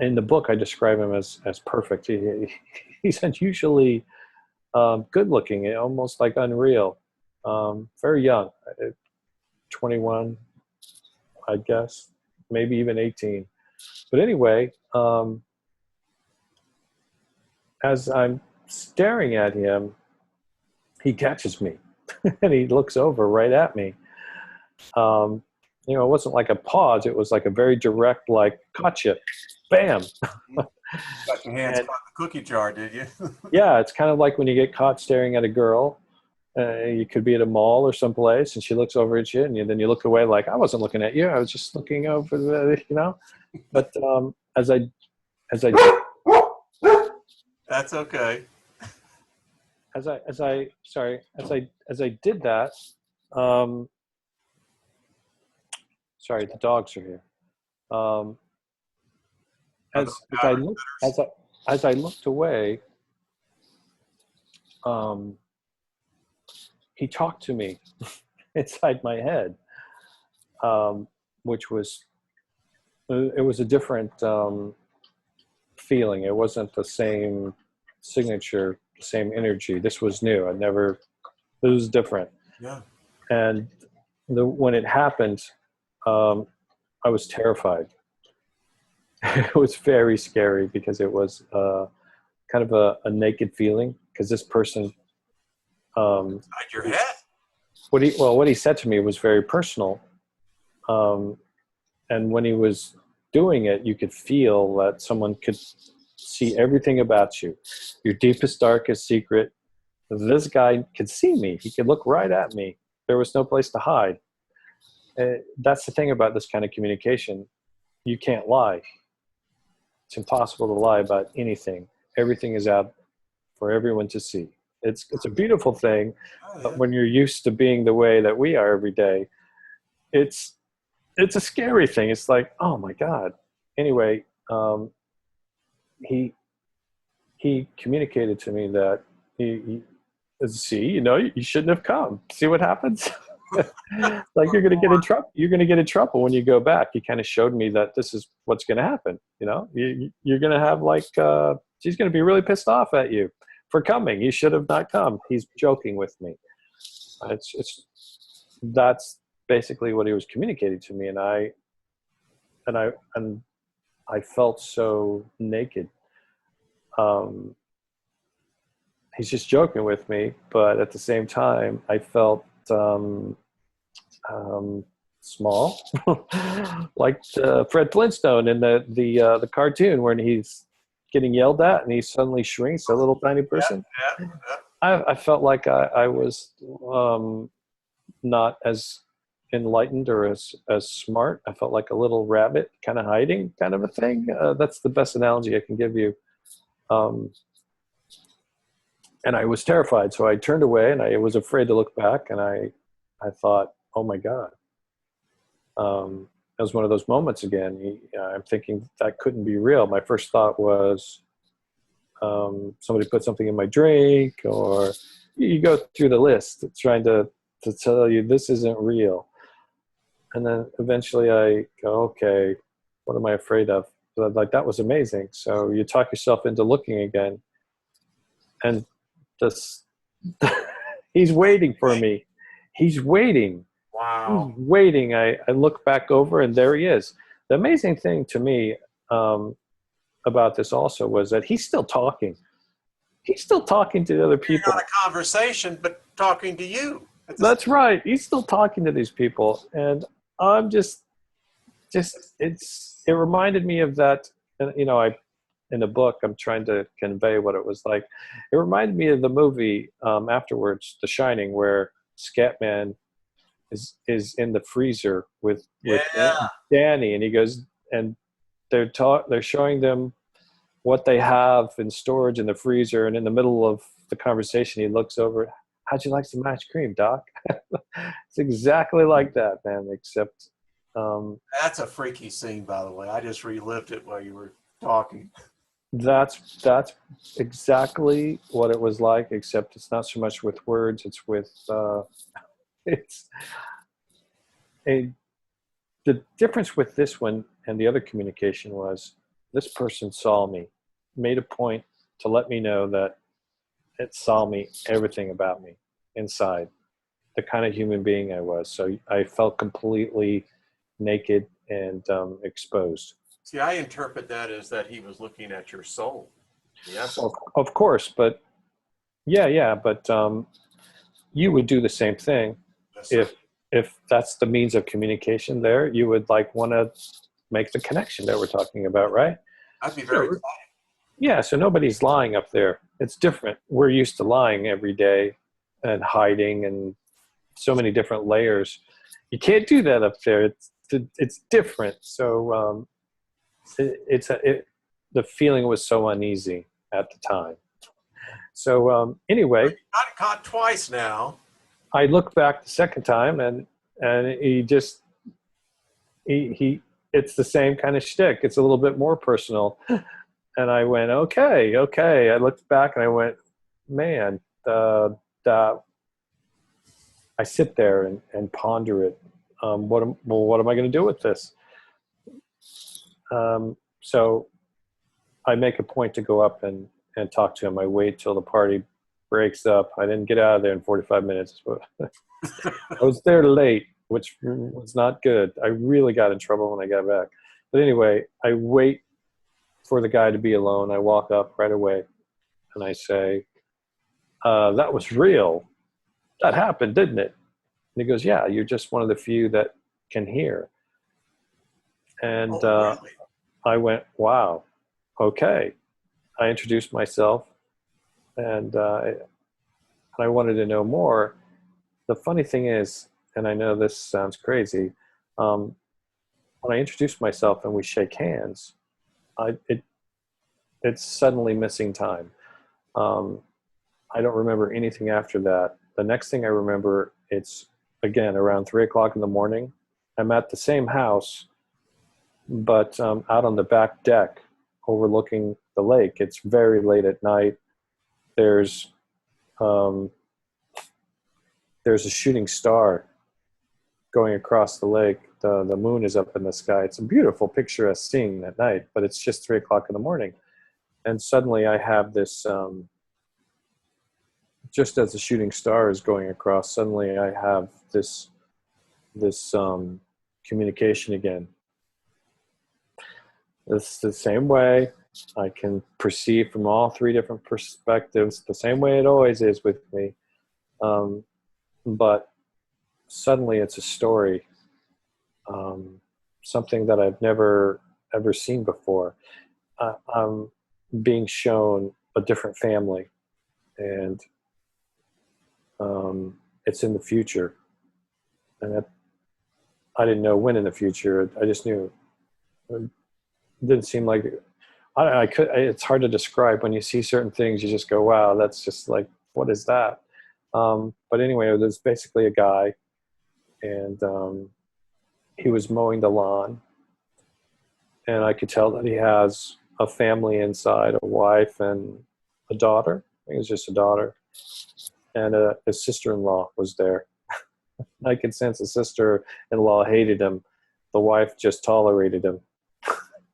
In the book, I describe him as perfect. He's unusually good looking, almost like unreal. very young, 21, I guess, maybe even 18. But anyway, as I'm staring at him, he catches me and he looks over right at me. It wasn't like a pause. It was like a very direct, like, gotcha, bam. Got your hands And caught in the cookie jar, did you? yeah, it's kind of like when you get caught staring at a girl. You could be at a mall or someplace, and she looks over at you, and then you look away like, I wasn't looking at you. I was just looking over the. But as I That's okay. as I did that, sorry, the dogs are here. As I looked away, he talked to me inside my head, which was it was a different feeling. It wasn't the same signature, the same energy. This was new. It was different. Yeah. And when it happened, I was terrified. It was very scary because it was kind of a naked feeling, because this person, Inside your head? what he said to me was very personal. And when he was doing it, you could feel that someone could see everything about you, your deepest, darkest secret. This guy could see me. He could look right at me. There was no place to hide. That's the thing about this kind of communication. You can't lie. It's impossible to lie about anything. Everything is out for everyone to see. It's a beautiful thing, but when you're used to being the way that we are every day, it's a scary thing. It's like, oh my God. Anyway, he communicated to me that you shouldn't have come. See what happens? Like, you're going to get in trouble. You're going to get in trouble when you go back. He kind of showed me that this is what's going to happen. You're going to have she's going to be really pissed off at you for coming. You should have not come. He's joking with me. That's basically what he was communicating to me. And I felt so naked. He's just joking with me, but at the same time, I felt small, like Fred Flintstone in the cartoon, when he's getting yelled at and he suddenly shrinks, a little tiny person. Yeah. I felt like I was not as enlightened or as smart. I felt like a little rabbit kind of hiding, kind of a thing. That's the best analogy I can give you. And I was terrified, so I turned away, and I was afraid to look back. And I thought, oh my God. It was one of those moments again. I'm thinking that couldn't be real. My first thought was somebody put something in my drink, or you go through the list trying to tell you this isn't real. And then eventually I go, okay, what am I afraid of? Like, that was amazing. So you talk yourself into looking again, and he's waiting for me. He's waiting. Wow. He's waiting. I look back over, and there he is. The amazing thing to me about this also was that he's still talking. He's still talking to the other people. Not a conversation, but talking to you. That's right. He's still talking to these people. And I'm it reminded me of that. In the book, I'm trying to convey what it was like. It reminded me of the movie afterwards, The Shining, where Scatman is in the freezer with Danny, and he goes, and they're showing them what they have in storage in the freezer, and in the middle of the conversation, he looks over. How'd you like some ice cream, Doc? It's exactly like that, man. Except that's a freaky scene, by the way. I just relived it while you were talking. That's exactly what it was like, except it's not so much with words. It's with the difference with this one and the other communication was this person saw me, made a point to let me know that it saw me, everything about me inside. the kind of human being I was. So I felt completely naked and exposed. See, I interpret that as that he was looking at your soul. Yes. Of course, but but you would do the same thing Yes, sir. if that's the means of communication there. You would like want to make the connection that we're talking about, right? I'd be very So, excited. yeah, so nobody's lying up there. It's different. We're used to lying every day and hiding and so many different layers. You can't do that up there. It's different. So the feeling was so uneasy at the time. So anyway, You got caught twice now. I look back the second time, and he just he it's the same kind of shtick. It's a little bit more personal. And I went, okay. I looked back and I went, man, I sit there and ponder it. What am I going to do with this? So I make a point to go up and talk to him. I wait till the party breaks up. I didn't get out of there in 45 minutes. I was there late, which was not good. I really got in trouble when I got back. But anyway, I wait for the guy to be alone. I walk up right away and I say, that was real. That happened, didn't it? And he goes, yeah, you're just one of the few that can hear. And Really? I went, wow, okay. I introduced myself and I wanted to know more. The funny thing is, and I know this sounds crazy, when I introduce myself and we shake hands, it's suddenly missing time. I don't remember anything after that. The next thing I remember, it's again around 3:00 in the morning. I'm at the same house, but out on the back deck overlooking the lake. It's very late at night. There's a shooting star going across the lake. The moon is up in the sky. It's a beautiful picturesque scene at night, but it's just 3:00 in the morning. And suddenly I have this, just as the shooting star is going across, suddenly I have this communication again. It's the same way. I can perceive from all three different perspectives, the same way it always is with me. But suddenly it's a story, something that I've never ever seen before. I'm being shown a different family, and it's in the future. And I didn't know when in the future. I just knew. It didn't seem like I could. It's hard to describe. When you see certain things, you just go, "Wow, that's just like, what is that?" But anyway, there's basically a guy, and he was mowing the lawn, and I could tell that he has a family inside, a wife and a daughter. I think it was just a daughter, and his sister-in-law was there. I could sense the sister-in-law hated him. The wife just tolerated him.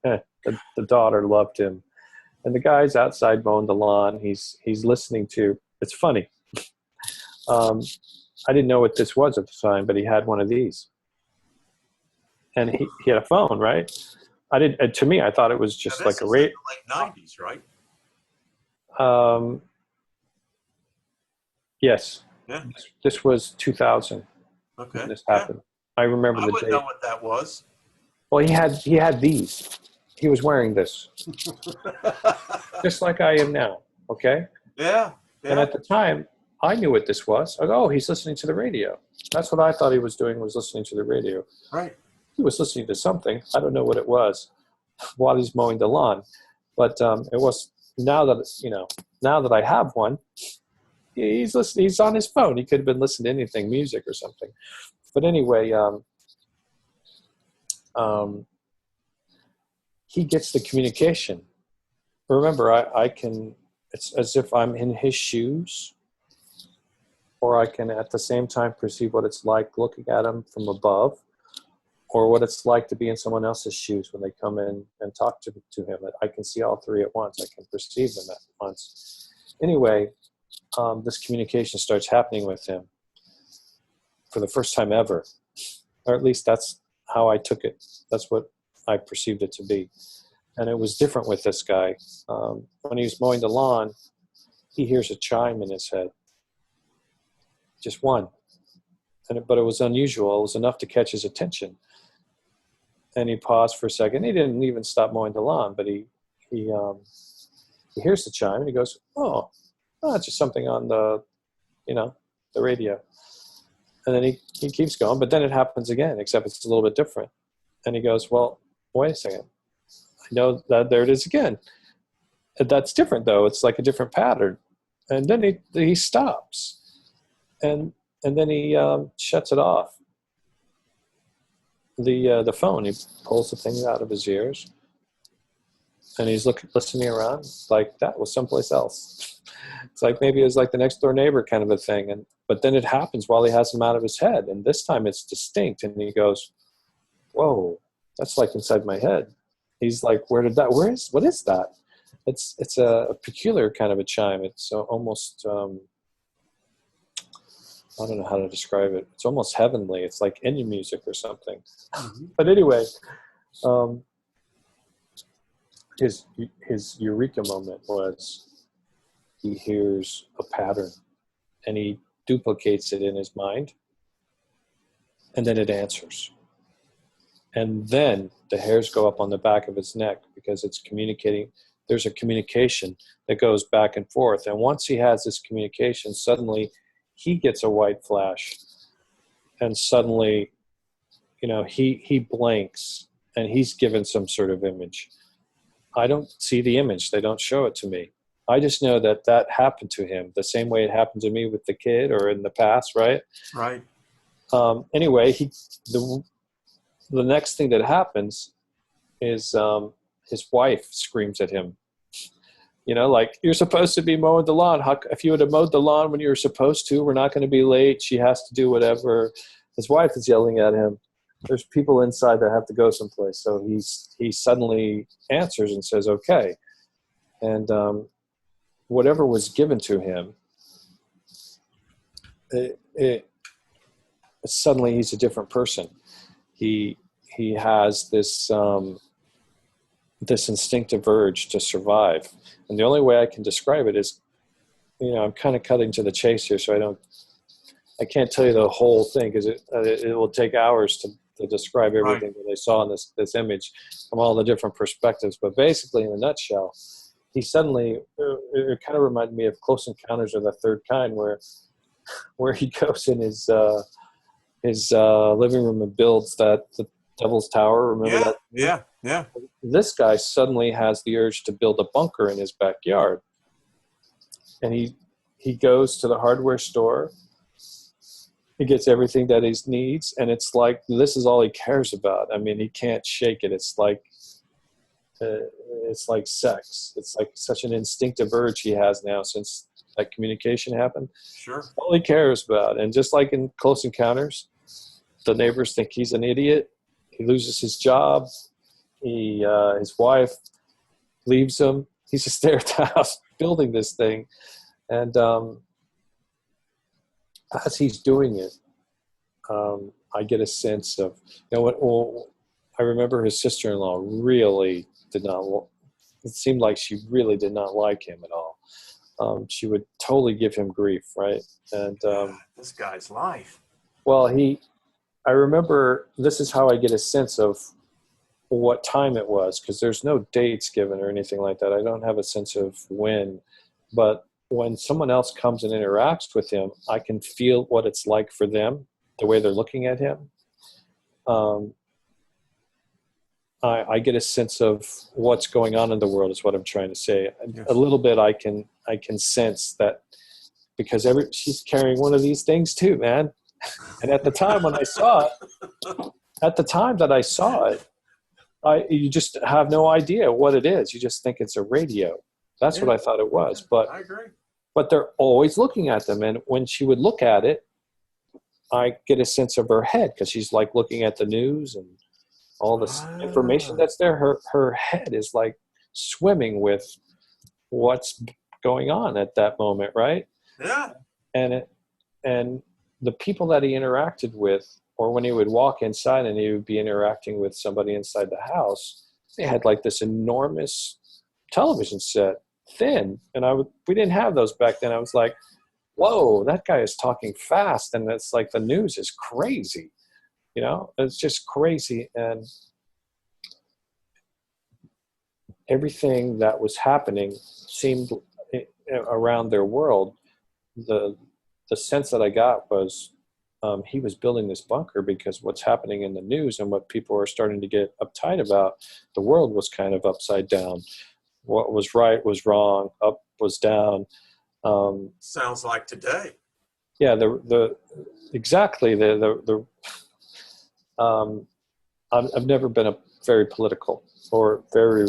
The daughter loved him, and the guy's outside mowing the lawn. He's listening to. It's funny. I didn't know what this was at the time, but he had one of these, and he had a phone, right? I didn't. To me, I thought it was just like a radio. Late '90s, right? Yes. Yeah. This was 2000. Okay. When this happened. Yeah. I remember the date. I wouldn't know what that was. Well, he had these. He was wearing this, just like I am now. Okay. Yeah. And at the time, I knew what this was. I go, oh, he's listening to the radio. That's what I thought he was doing, was listening to the radio. Right. He was listening to something. I don't know what it was while he's mowing the lawn. But it was now that I have one, he's listening. He's on his phone. He could have been listening to anything, music or something. But anyway, he gets the communication. Remember, I can. It's as if I'm in his shoes, or I can at the same time perceive what it's like looking at him from above, or what it's like to be in someone else's shoes when they come in and talk to him. I can see all three at once. I can perceive them at once. Anyway, this communication starts happening with him. for the first time ever, or at least that's how I took it. That's what I perceived it to be. And it was different with this guy. When he was mowing the lawn, he hears a chime in his head. Just one. But it was unusual. It was enough to catch his attention. And he paused for a second. He didn't even stop mowing the lawn, but he hears the chime and he goes, oh, it's just something on the radio. And then he keeps going, but then it happens again, except it's a little bit different. And he goes, well, wait a second. I know that there it is again. That's different though. It's like a different pattern. And then he stops. And then he shuts it off. The phone, he pulls the thing out of his ears. And he's listening around like that was someplace else. It's like maybe it was like the next door neighbor kind of a thing. But then it happens while he has him out of his head. And this time it's distinct. And he goes, whoa, that's like inside my head. He's like, what is that? It's a peculiar kind of a chime. It's almost, I don't know how to describe it. It's almost heavenly. It's like Indian music or something. Mm-hmm. But anyway, his eureka moment was he hears a pattern and he duplicates it in his mind, and then it answers. And then the hairs go up on the back of his neck because it's communicating. There's a communication that goes back and forth. And once he has this communication, suddenly he gets a white flash. And suddenly, he blanks and he's given some sort of image. I don't see the image. They don't show it to me. I just know that happened to him the same way it happened to me with the kid or in the past, right? Right. Anyway, the next thing that happens is his wife screams at him. Like, you're supposed to be mowing the lawn. If you would have mowed the lawn when you were supposed to, we're not going to be late. She has to do whatever. His wife is yelling at him. There's people inside that have to go someplace. So he suddenly answers and says, okay. And whatever was given to him, suddenly he's a different person. He has this instinctive urge to survive. And the only way I can describe it is, I'm kind of cutting to the chase here, so I can't tell you the whole thing because it will take hours to describe everything that I saw in this image from all the different perspectives. But basically, in a nutshell, he suddenly, it kind of reminded me of Close Encounters of the Third Kind, where he goes in his living room and builds the Devil's Tower. Remember that? Yeah. This guy suddenly has the urge to build a bunker in his backyard. And he goes to the hardware store. He gets everything that he needs. And it's like, this is all he cares about. I mean, he can't shake it. It's like sex. It's like such an instinctive urge he has now since that communication happened. Sure. All he cares about. And just like in Close Encounters, the neighbors think he's an idiot. He loses his job. His wife leaves him. He's just there at the house building this thing. And as he's doing it, I get a sense of, I remember his sister-in-law really did not, it seemed like she really did not like him at all. She would totally give him grief, right? And this guy's life. Well, I remember, this is how I get a sense of what time it was, because there's no dates given or anything like that. I don't have a sense of when, but when someone else comes and interacts with him, I can feel what it's like for them, the way they're looking at him. I get a sense of what's going on in the world is what I'm trying to say. Yes. A little bit I can sense that, because she's carrying one of these things too, man. And at the time when I saw it, you just have no idea what it is. You just think it's a radio. That's what I thought it was. But I agree. But they're always looking at them. And when she would look at it, I get a sense of her head, because she's like looking at the news and all this information that's there. Her head is like swimming with what's going on at that moment, right? Yeah. And the people that he interacted with, or when he would walk inside and he would be interacting with somebody inside the house, they had like this enormous television set, thin. And we didn't have those back then. I was like, whoa, that guy is talking fast. And it's like the news is crazy. It's just crazy. And everything that was happening seemed around their world. The sense that I got was he was building this bunker because what's happening in the news and what people are starting to get uptight about, the world was kind of upside down. What was right was wrong, up was down. Sounds like today. Yeah, exactly. I've never been a very political or very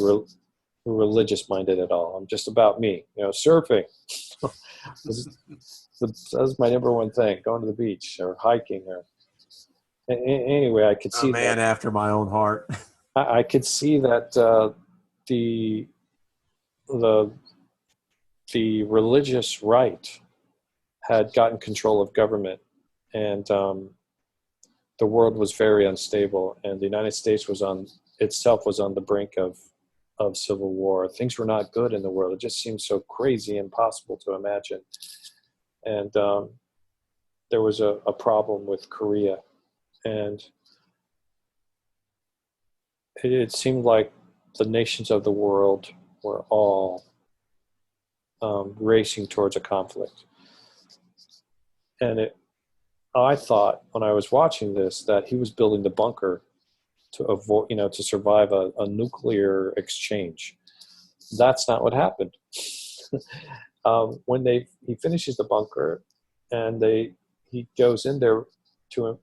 religious minded at all. I'm just about me, surfing. That's my number one thing, going to the beach or hiking. Or anyway, I could see a man after my own heart. I could see that the religious right had gotten control of government, and the world was very unstable, and the United States was on the brink of civil war. Things were not good in the world. It just seemed so crazy, impossible to imagine. And there was a problem with Korea, and it seemed like the nations of the world were all racing towards a conflict. And I thought when I was watching this that he was building the bunker to avoid, to survive a nuclear exchange. That's not what happened. When he finishes the bunker and he goes in there to him,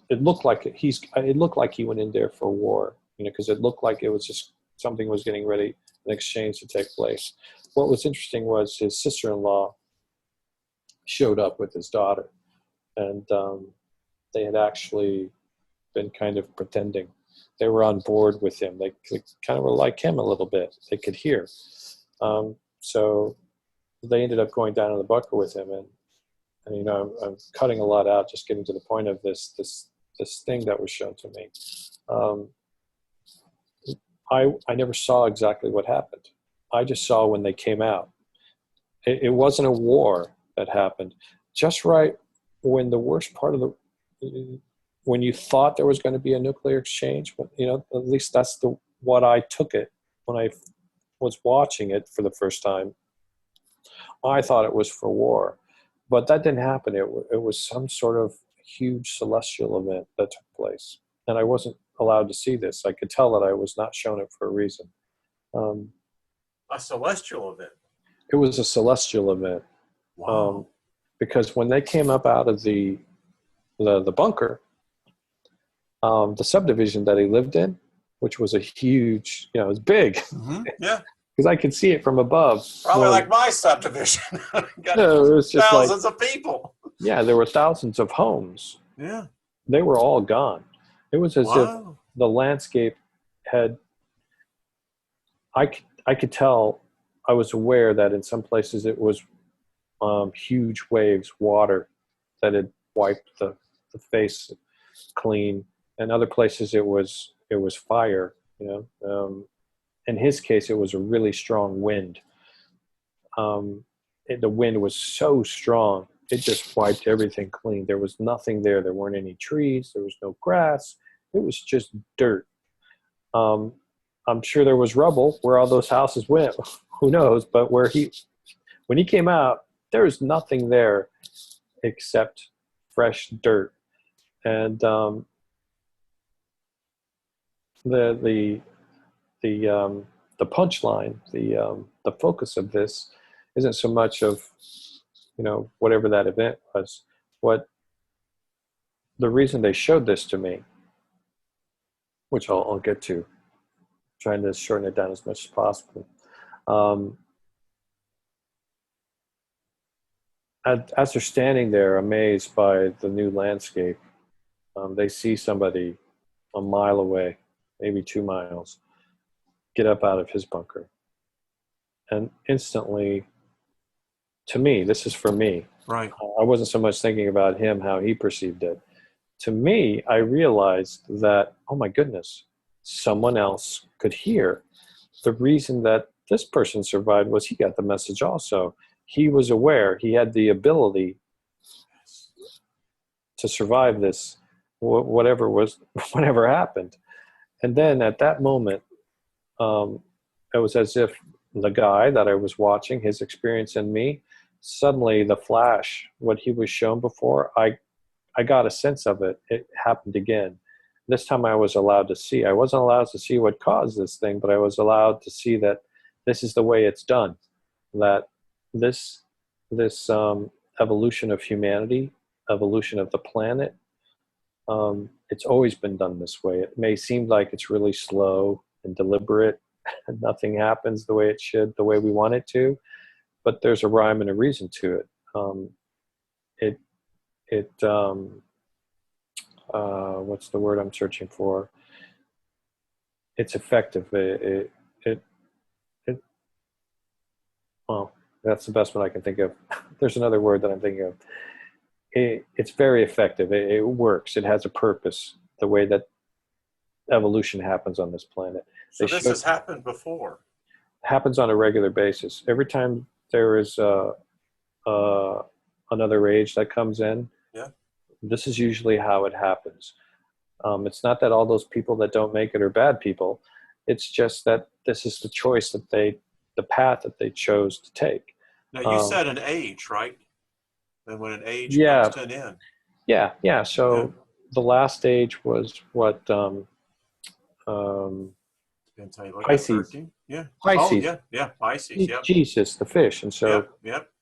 it looked like he went in there for war, because it looked like it was just something was getting ready, an exchange to take place. What was interesting was his sister-in-law showed up with his daughter, and they had actually been kind of pretending. They were on board with him. They kind of were like him a little bit. They could hear. So they ended up going down in the bunker with him, and I'm cutting a lot out, just getting to the point of this thing that was shown to me. I never saw exactly what happened. I just saw when they came out. It wasn't a war that happened. Just right when the worst part of when you thought there was going to be a nuclear exchange, but at least that's what I took it when I was watching it for the first time. I thought it was for war, but that didn't happen. It was some sort of huge celestial event that took place, and I wasn't allowed to see this. I could tell that I was not shown it for a reason. A celestial event. It was a celestial event. Wow. Because when they came up out of the bunker, the subdivision that he lived in, which was a huge, it was big. Mm-hmm. Yeah. Because I could see it from above. Probably like my subdivision. No, it was just thousands of people. Yeah, there were thousands of homes. Yeah. They were all gone. It was as if the landscape had, I could tell, I was aware that in some places it was huge waves, water that had wiped the face clean. And other places it was fire, in his case, it was a really strong wind. The wind was so strong, it just wiped everything clean. There was nothing there. There weren't any trees. There was no grass. It was just dirt. I'm sure there was rubble where all those houses went. Who knows? But when he came out, there was nothing there except fresh dirt. And the punchline, the focus of this isn't so much of whatever that event was. What the reason they showed this to me, which I'll get to, trying to shorten it down as much as possible. As they're standing there amazed by the new landscape, they see somebody a mile away, maybe 2 miles, get up out of his bunker. And instantly to me, this is for me. Right. I wasn't so much thinking about him, how he perceived it. To me, I realized that, oh my goodness, someone else could hear. The reason that this person survived was he got the message also. He was aware, he had the ability to survive this, whatever was, whatever happened. And then at that moment, it was as if the guy that I was watching, his experience in me, suddenly the flash, what he was shown before, I got a sense of it. It happened again. This time I was allowed to see. I wasn't allowed to see what caused this thing, but I was allowed to see that this is the way it's done. That this evolution of humanity, evolution of the planet, it's always been done this way. It may seem like it's really slow and deliberate, and nothing happens the way it should, the way we want it to, but there's a rhyme and a reason to it. What's the word I'm searching for? It's effective. Well, that's the best one I can think of. There's another word that I'm thinking of. It's very effective. It works. It has a purpose. The way that evolution happens on this planet. So this has happened before. Happens on a regular basis. Every time there is another age that comes in, yeah, this is usually how it happens. It's not that all those people that don't make it are bad people. It's just that this is the choice that the path that they chose to take. Now you said an age, right? And when an age yeah, comes to an end. Yeah. So the last age was what? Pisces. Yeah. Pisces. Oh, yeah. Pisces. Yeah. Jesus, the fish. And so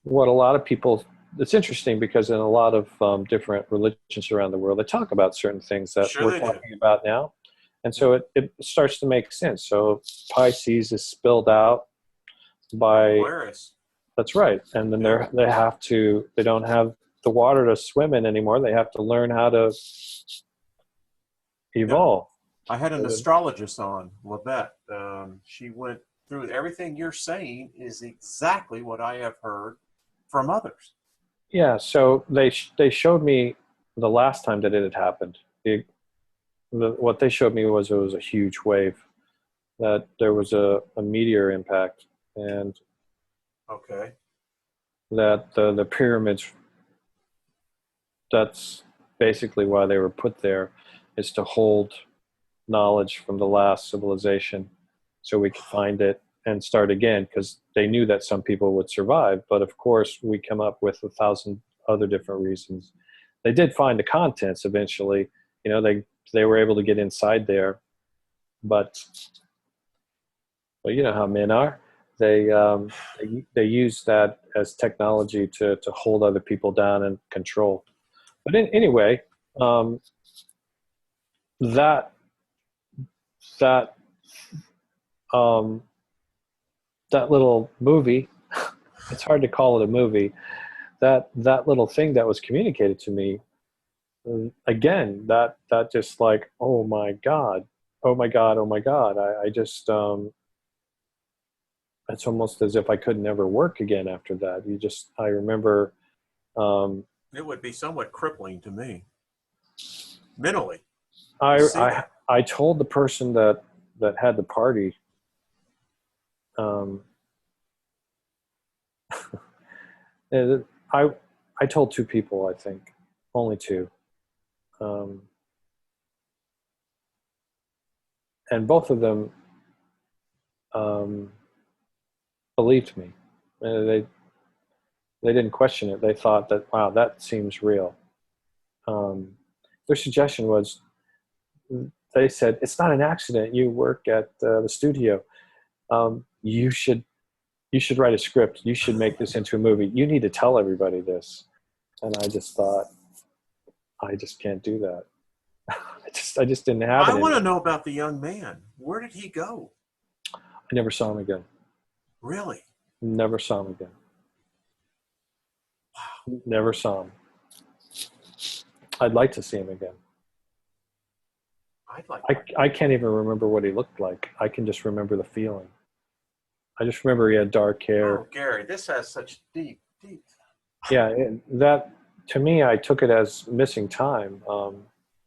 what a lot of people, it's interesting because in a lot of different religions around the world, they talk about certain things that we're talking about now. And so it starts to make sense. So Pisces is spilled out by Aquarius. That's right. And then they don't have the water to swim in anymore. They have to learn how to evolve. I had an astrologist on, Levette. She went through everything you're saying is exactly what I have heard from others. Yeah, so they showed me the last time that it had happened. What they showed me was it was a huge wave, that there was a meteor impact, and that the pyramids, that's basically why they were put there, is to hold knowledge from the last civilization so we could find it and start again, because they knew that some people would survive. But of course, we come up with 1,000 other different reasons. They did find the contents eventually. They were able to get inside there, but well, you know how men are. They use that as technology to hold other people down and control. But anyway, that little movie, it's hard to call it a movie, that little thing that was communicated to me, again, that just like, oh my God. I just, it's almost as if I could never work again after that. I remember. It would be somewhat crippling to me, mentally. I told the person that had the party, I told two people, I think, only two, and both of them believed me. They didn't question it. They thought that, wow, that seems real. Their suggestion was, they said, it's not an accident. You work at the studio. You should write a script. You should make this into a movie. You need to tell everybody this. And I just thought, I just can't do that. I just didn't have it. I want to know about the young man. Where did he go? I never saw him again. Really? Never saw him again. Wow. Never saw him. I'd like to see him again. I can't even remember what he looked like. I can just remember the feeling. I just remember he had dark hair. Oh, Gary, this has such deep Yeah, that to me, I took it as missing time.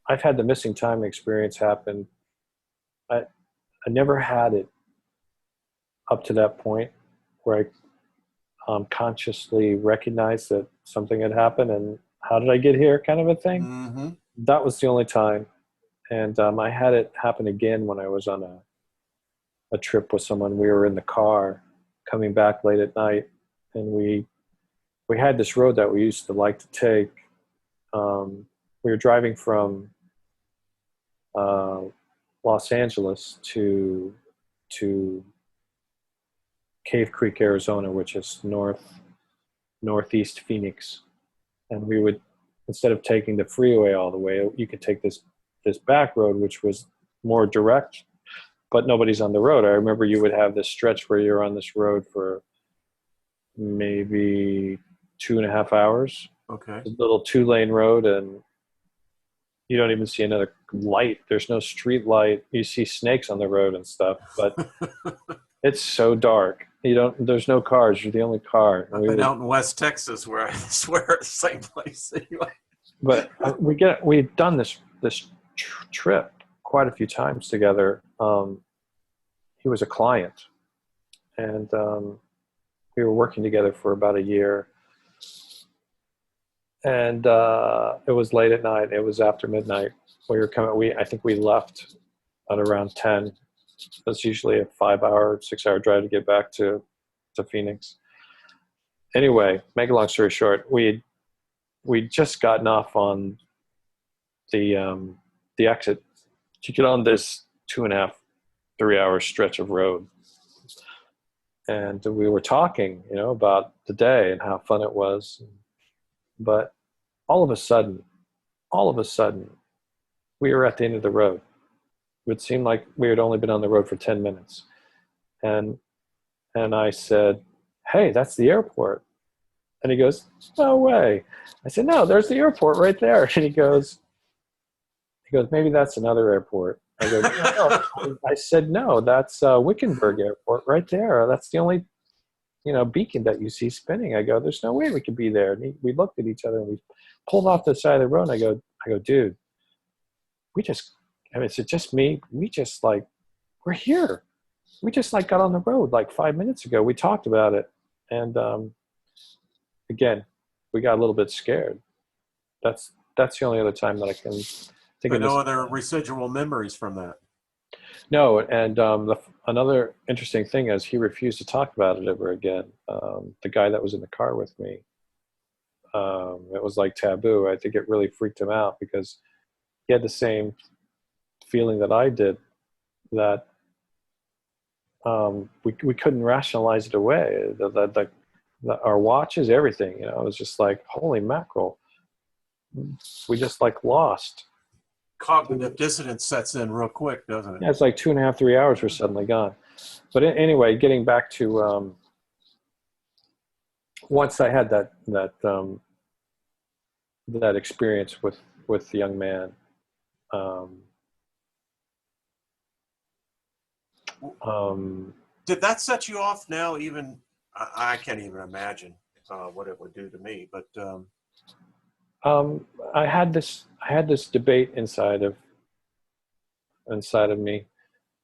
I've had the missing time experience happen. I, I never had it up to that point where I consciously recognized that something had happened and how did I get here kind of a thing. Mm-hmm. That was the only time. And I had it happen again when I was on a trip with someone. We were in the car coming back late at night, and we had this road that we used to like to take. We were driving from uh, Los Angeles to Cave Creek, Arizona, which is northeast Phoenix. And we would, instead of taking the freeway all the way, you could take this back road, which was more direct, but nobody's on the road. I remember you would have this stretch where you're on this road for maybe 2.5 hours. Okay. A little 2-lane road, and you don't even see another light. There's no street light. You see snakes on the road and stuff, but it's so dark. There's no cars. You're the only car. I've been out in West Texas where I swear it's the same place anyway. But we've done this trip quite a few times together. He was a client, and we were working together for about a year. And it was late at night. It was after midnight. I think we left at around 10. That's usually a 6-hour drive to get back to Phoenix. Anyway, make a long story short, we'd just gotten off on the exit to get on this 2.5, 3-hour stretch of road. And we were talking, about the day and how fun it was. But all of a sudden, we were at the end of the road. It would seem like we had only been on the road for 10 minutes. And I said, "Hey, that's the airport." And he goes, "No way." I said, "No, there's the airport right there." And he goes, "Maybe that's another airport." I go, "No." I said, "No, that's Wickenburg Airport right there. That's the only, beacon that you see spinning." I go, "There's no way we could be there." And we looked at each other and we pulled off the side of the road. And I go, "Dude, is it just me? We're here. We just got on the road 5 minutes ago. We talked about it." And again, we got a little bit scared. That's the only other time that I can think But of. no other residual memories from that. No, and another interesting thing is he refused to talk about it ever again. The guy that was in the car with me, it was like taboo. I think it really freaked him out because he had the same feeling that I did, that we couldn't rationalize it away. Our watches, everything, it was just like, holy mackerel. We just lost. Cognitive dissonance sets in real quick, doesn't it? Yeah, it's 2.5, 3 hours were suddenly gone. But anyway, getting back to once I had that experience with the young man. Did that set you off now? Even I can't even imagine what it would do to me. But I had this debate inside of me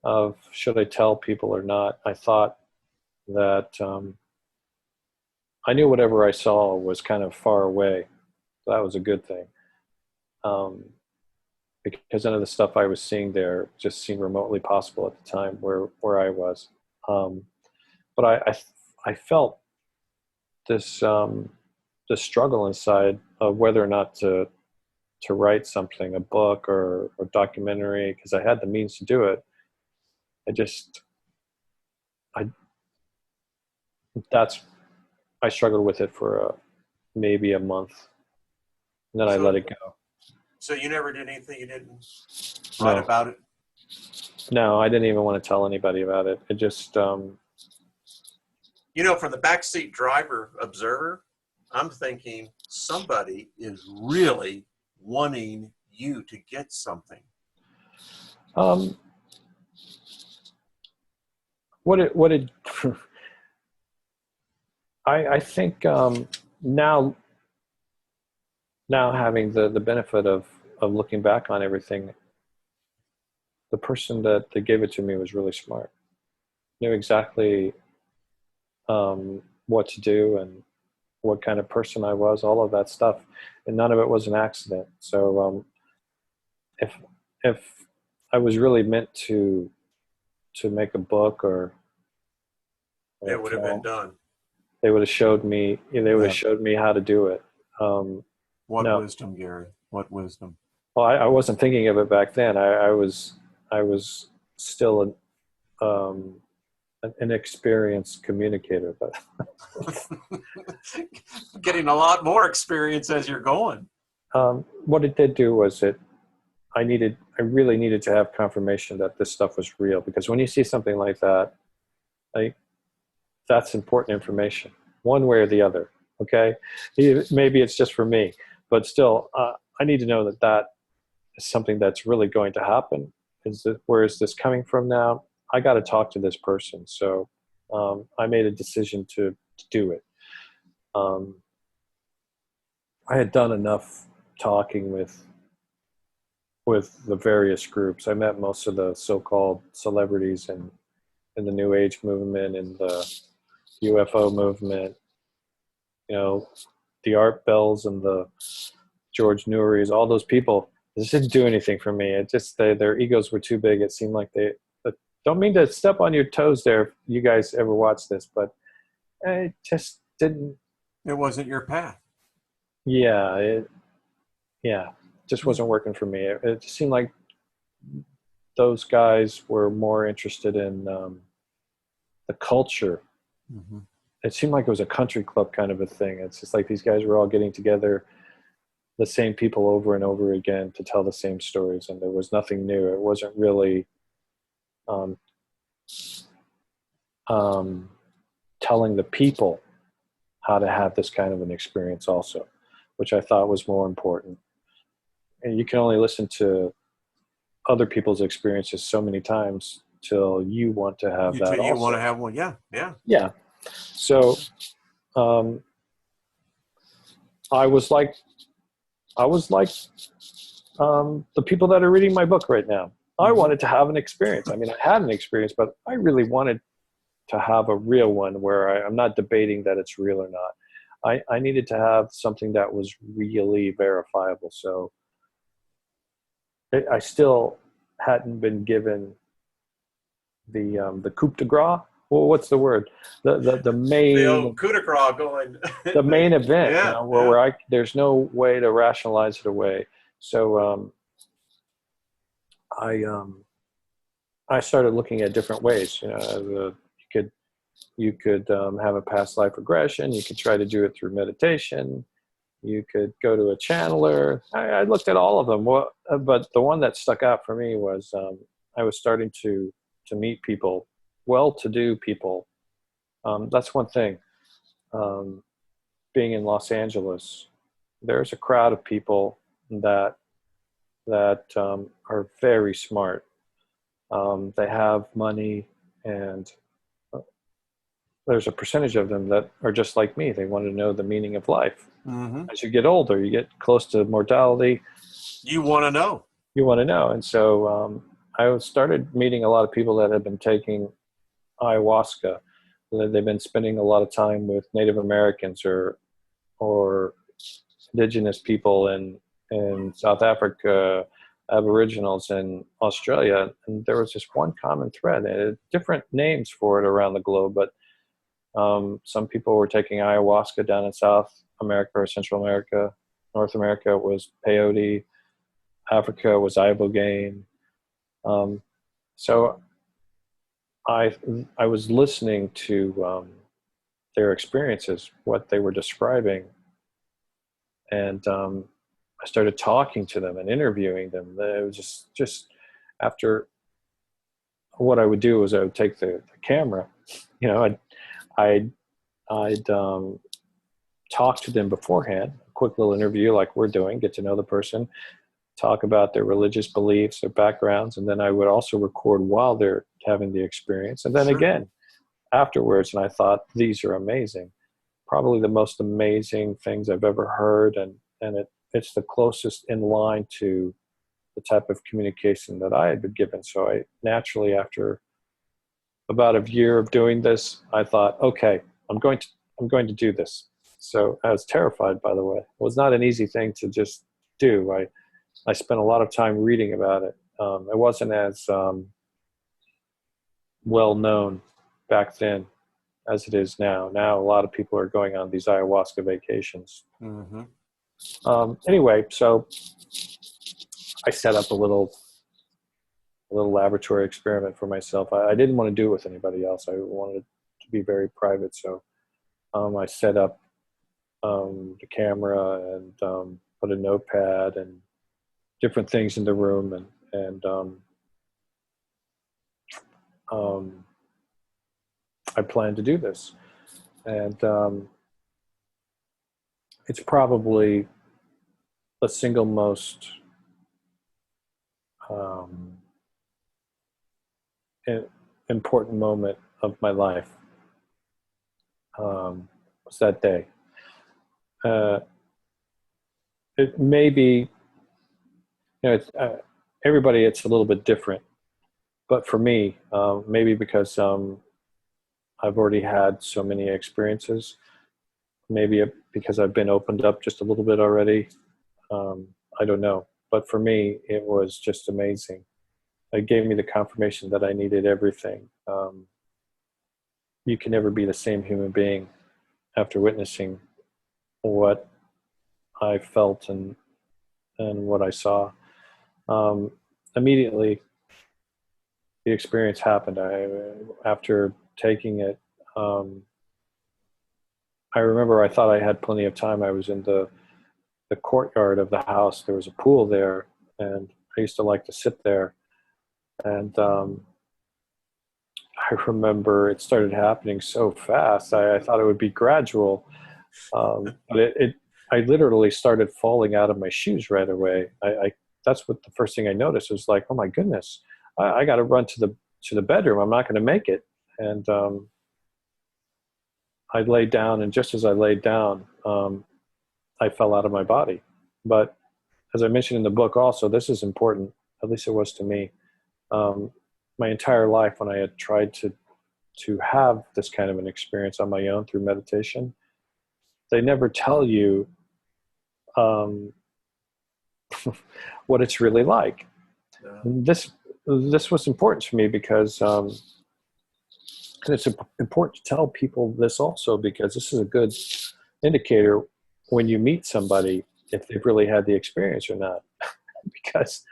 of should I tell people or not. I thought that I knew whatever I saw was kind of far away. So that was a good thing. Because none of the stuff I was seeing there just seemed remotely possible at the time where I was. But I felt this struggle inside of whether or not to write something, a book or documentary, because I had the means to do it. I struggled with it for maybe a month, and then I let it go. So you never did anything? You didn't write about it? No, I didn't even want to tell anybody about it. It just, from the backseat driver observer, I'm thinking somebody is really wanting you to get something. What did I think now having the benefit of looking back on everything, the person that gave it to me was really smart. Knew exactly what to do and what kind of person I was, all of that stuff, and none of it was an accident. So if I was really meant to make a book or It a would have been film, done. they would have showed me. They would have Yeah. showed me how to do it. What No, wisdom, Gary? What wisdom? well, I wasn't thinking of it back then. I was still an inexperienced communicator, but Getting a lot more experience as you're going. what it did do was I really needed to have confirmation that this stuff was real, because when you see something like that, like, that's important information, one way or the other. Okay, maybe it's just for me, but still, I need to know that that is something that's really going to happen. Where is this coming from now? I got to talk to this person. So I made a decision to do it. I had done enough talking with the various groups. I met most of the so-called celebrities in the New Age movement, in the UFO movement, the Art Bells and the George Nouris, all those people. This didn't do anything for me. It just, their egos were too big. It seemed like don't mean to step on your toes there if you guys ever watch this, but it just didn't. It wasn't your path. Yeah, just wasn't working for me. It just seemed like those guys were more interested in the culture. Mm-hmm. It seemed like it was a country club kind of a thing. It's just like these guys were all getting together, the same people over and over again, to tell the same stories, and there was nothing new. It wasn't really telling the people how to have this kind of an experience also, which I thought was more important. And you can only listen to other people's experiences so many times till you want to have that You also. want to have one? Yeah. So I was like the people that are reading my book right now. I wanted to have an experience. I mean, I had an experience, but I really wanted to have a real one where I'm not debating that it's real or not. I needed to have something that was really verifiable. So I still hadn't been given the coup de grace. Well, what's the word? The main, the old coup de grace going. the main event. Yeah, where there's no way to rationalize it away. So I started looking at different ways. You could have a past life regression. You could try to do it through meditation. You could go to a channeler. I looked at all of them. But the one that stuck out for me was I was starting to meet people, well-to-do people. That's one thing. Being in Los Angeles, there's a crowd of people that are very smart. They have money, and there's a percentage of them that are just like me. They want to know the meaning of life. Mm-hmm. As you get older, you get close to mortality. You want to know. You want to know. And so I started meeting a lot of people that had been taking ayahuasca. They've been spending a lot of time with Native Americans or indigenous people in South Africa, Aboriginals in Australia. And there was just one common thread. Different names for it around the globe, but some people were taking ayahuasca down in South America or Central America. North America was peyote. Africa was ibogaine. So I was listening to their experiences, what they were describing, and I started talking to them and interviewing them. It was just after, what I would do was I would take the camera, I'd talk to them beforehand, a quick little interview like we're doing, get to know the person, talk about their religious beliefs, their backgrounds, and then I would also record while they're having the experience. And then again, afterwards, and I thought, these are amazing. probably the most amazing things I've ever heard, and it's the closest in line to the type of communication that I had been given. So I naturally, after about a year of doing this, I thought, okay, I'm going to do this. So I was terrified, by the way. It was not an easy thing to just do. I spent a lot of time reading about it. It wasn't as well known back then as it is now. Now a lot of people are going on these ayahuasca vacations. Mm-hmm. Anyway, so I set up a little laboratory experiment for myself. I didn't want to do it with anybody else. I wanted it to be very private. So I set up the camera and put a notepad and different things in the room, and I plan to do this. And it's probably the single most important moment of my life. Was that day. It may be, everybody, it's a little bit different. But for me, maybe because I've already had so many experiences, maybe because I've been opened up just a little bit already. I don't know. But for me, it was just amazing. It gave me the confirmation that I needed everything. You can never be the same human being after witnessing what I felt and what I saw. Immediately, the experience happened. After taking it, I remember I thought I had plenty of time. I was in the courtyard of the house. There was a pool there, and I used to like to sit there. And I remember it started happening so fast. I thought it would be gradual, but I literally started falling out of my shoes right away. That's what the first thing I noticed was like, oh my goodness, I got to run to the bedroom. I'm not going to make it. And I laid down, and just as I laid down, I fell out of my body. But as I mentioned in the book also, this is important, at least it was to me. My entire life, when I had tried to have this kind of an experience on my own through meditation, they never tell you what it's really like. Yeah. This was important to me because, and it's important to tell people this also, because this is a good indicator when you meet somebody if they've really had the experience or not. Because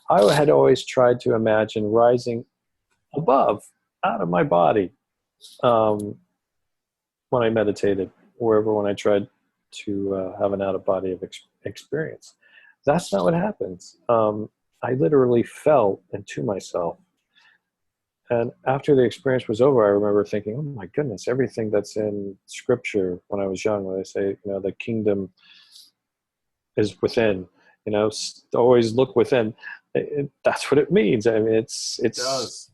I had always tried to imagine rising above, out of my body, when I meditated, when I tried to have an out-of-body experience. That's not what happens. I literally fell into myself. And after the experience was over, I remember thinking, oh my goodness, everything that's in scripture when I was young, when they say, the kingdom is within, always look within. That's what it means. I mean, it does.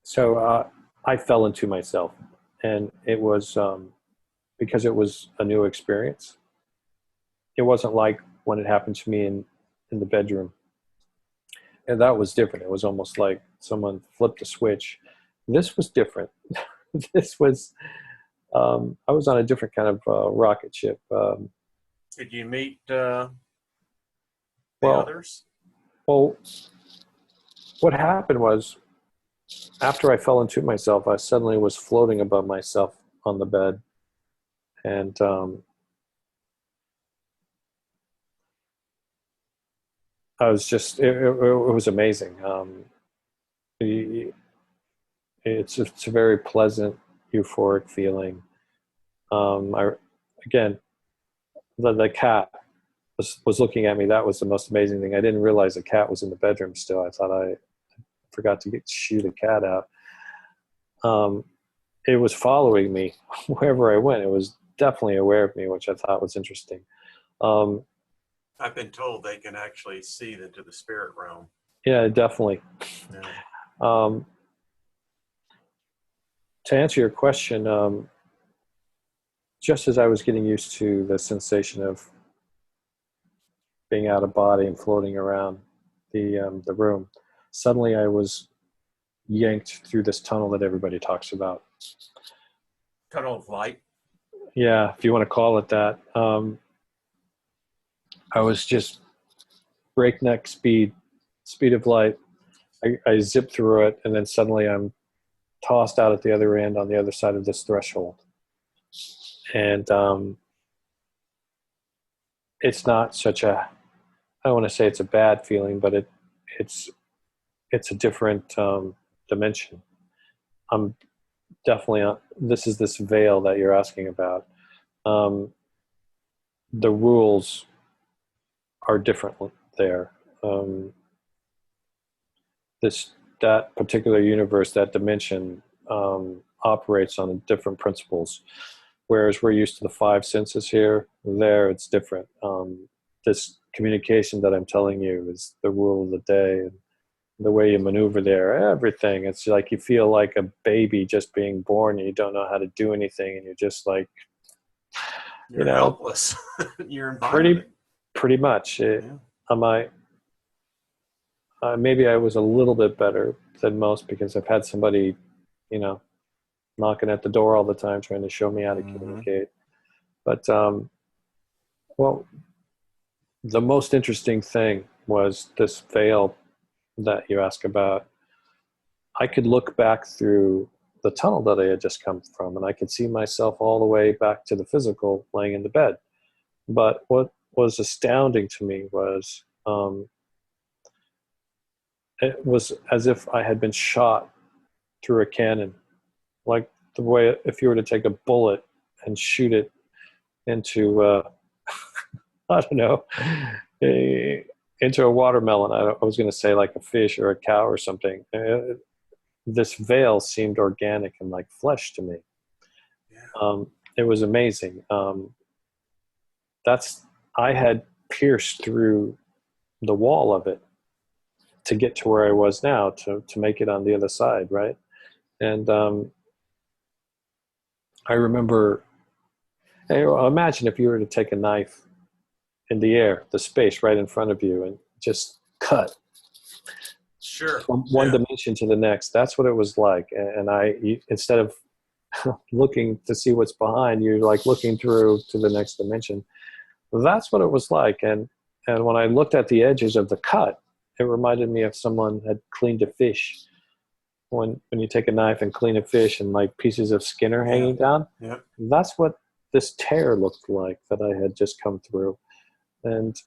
So I fell into myself, and it was because it was a new experience. It wasn't like when it happened to me in the bedroom. And that was different. It was almost like someone flipped a switch. This was different. This was, I was on a different kind of rocket ship. Did you meet the others? Well, what happened was, after I fell into myself, I suddenly was floating above myself on the bed. And I was just, it was amazing. It's a very pleasant, euphoric feeling. Again, the cat was looking at me. That was the most amazing thing. I didn't realize the cat was in the bedroom still. I thought I forgot to shoo the cat out. It was following me wherever I went. It was definitely aware of me, which I thought was interesting. I've been told they can actually see into the spirit realm. Yeah, definitely. Yeah. To answer your question, just as I was getting used to the sensation of being out of body and floating around the room, suddenly I was yanked through this tunnel that everybody talks about. Tunnel of light. Yeah, if you want to call it that. I was just breakneck speed of light. I zipped through it, and then suddenly I'm tossed out at the other end on the other side of this threshold. And it's not such a, I don't want to say it's a bad feeling, but it's a different dimension. I'm definitely on, this is this veil that you're asking about. The rules are different there. That particular universe, that dimension, operates on different principles. Whereas we're used to the five senses here, there it's different. This communication that I'm telling you is the rule of the day, and the way you maneuver there, everything. It's like you feel like a baby just being born, and you don't know how to do anything, and you're just like, You're helpless. Your environment. Pretty much. Maybe I was a little bit better than most because I've had somebody, knocking at the door all the time trying to show me how to communicate. But, well, the most interesting thing was this veil that you ask about. I could look back through the tunnel that I had just come from, and I could see myself all the way back to the physical laying in the bed. But what was astounding to me was it was as if I had been shot through a cannon, like the way if you were to take a bullet and shoot it into I don't know, into a watermelon. I was going to say like a fish or a cow or something. This veil seemed organic and like flesh to me. Yeah. It was amazing. I had pierced through the wall of it to get to where I was now, to make it on the other side, right? And I remember, imagine if you were to take a knife in the air, the space right in front of you, and just cut. Sure. From one dimension to the next. That's what it was like. And instead of looking to see what's behind, you're like looking through to the next dimension. That's what it was like. And when I looked at the edges of the cut, it reminded me of someone had cleaned a fish. When you take a knife and clean a fish and like pieces of skin are hanging down, that's what this tear looked like that I had just come through. And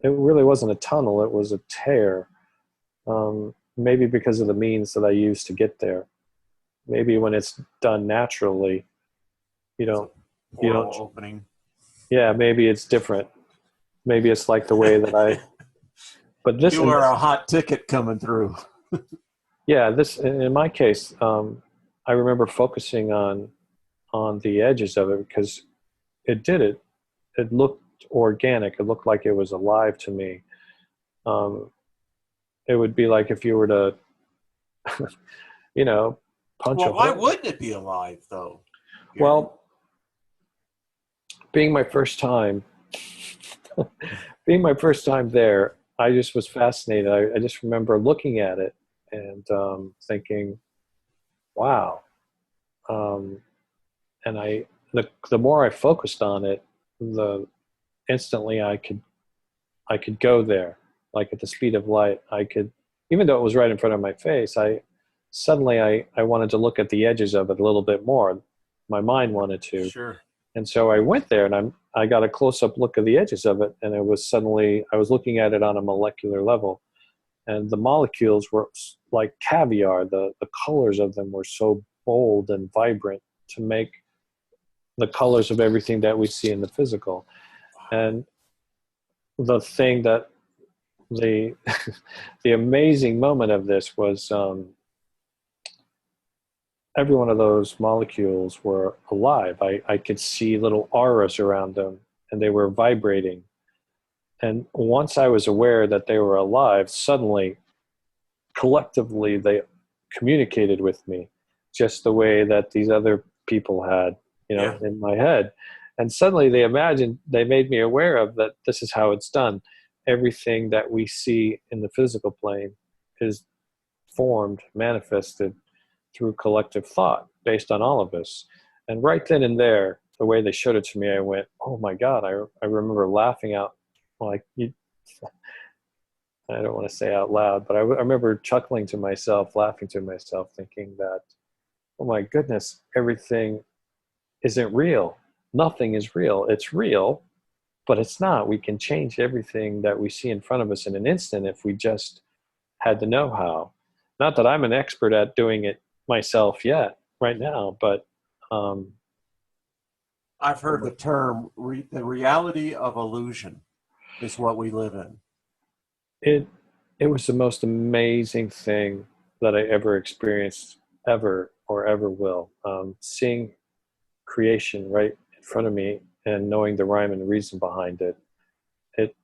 it really wasn't a tunnel, it was a tear. Maybe because of the means that I used to get there. Maybe when it's done naturally, you don't opening. Yeah, maybe it's different. Maybe it's like the way that but this, you are a hot ticket coming through. Yeah, this, in my case, I remember focusing on the edges of it because it looked organic. It looked like it was alive to me. It would be like if you were to, punch a hole. Why wouldn't it be alive, though? Gary? Well, being my first time there, I just was fascinated. I just remember looking at it and thinking, wow. And the more I focused on it, the instantly I could go there, like at the speed of light. I could, even though it was right in front of my face, I wanted to look at the edges of it a little bit more. My mind wanted to. Sure. And so I went there and I got a close-up look of the edges of it, and it was suddenly, I was looking at it on a molecular level, and the molecules were like caviar. The colors of them were so bold and vibrant to make the colors of everything that we see in the physical. And the thing that the amazing moment of this was every one of those molecules were alive. I could see little auras around them, and they were vibrating. And once I was aware that they were alive, suddenly, collectively, they communicated with me. just the way that these other people had, Yeah. in my head. And suddenly they made me aware of that this is how it's done. Everything that we see in the physical plane is formed, manifested through collective thought based on all of us. And right then and there, the way they showed it to me, I went, oh my God, I remember laughing out, like, I don't want to say out loud, but I remember chuckling to myself, laughing to myself, thinking that, oh my goodness, everything isn't real. Nothing is real. It's real, but it's not. We can change everything that we see in front of us in an instant if we just had the know-how. Not that I'm an expert at doing it myself yet, right now, but I've heard the term the reality of illusion is what we live in. it it was the most amazing thing that I ever experienced, ever or ever will. Seeing creation right in front of me and knowing the rhyme and reason behind it, it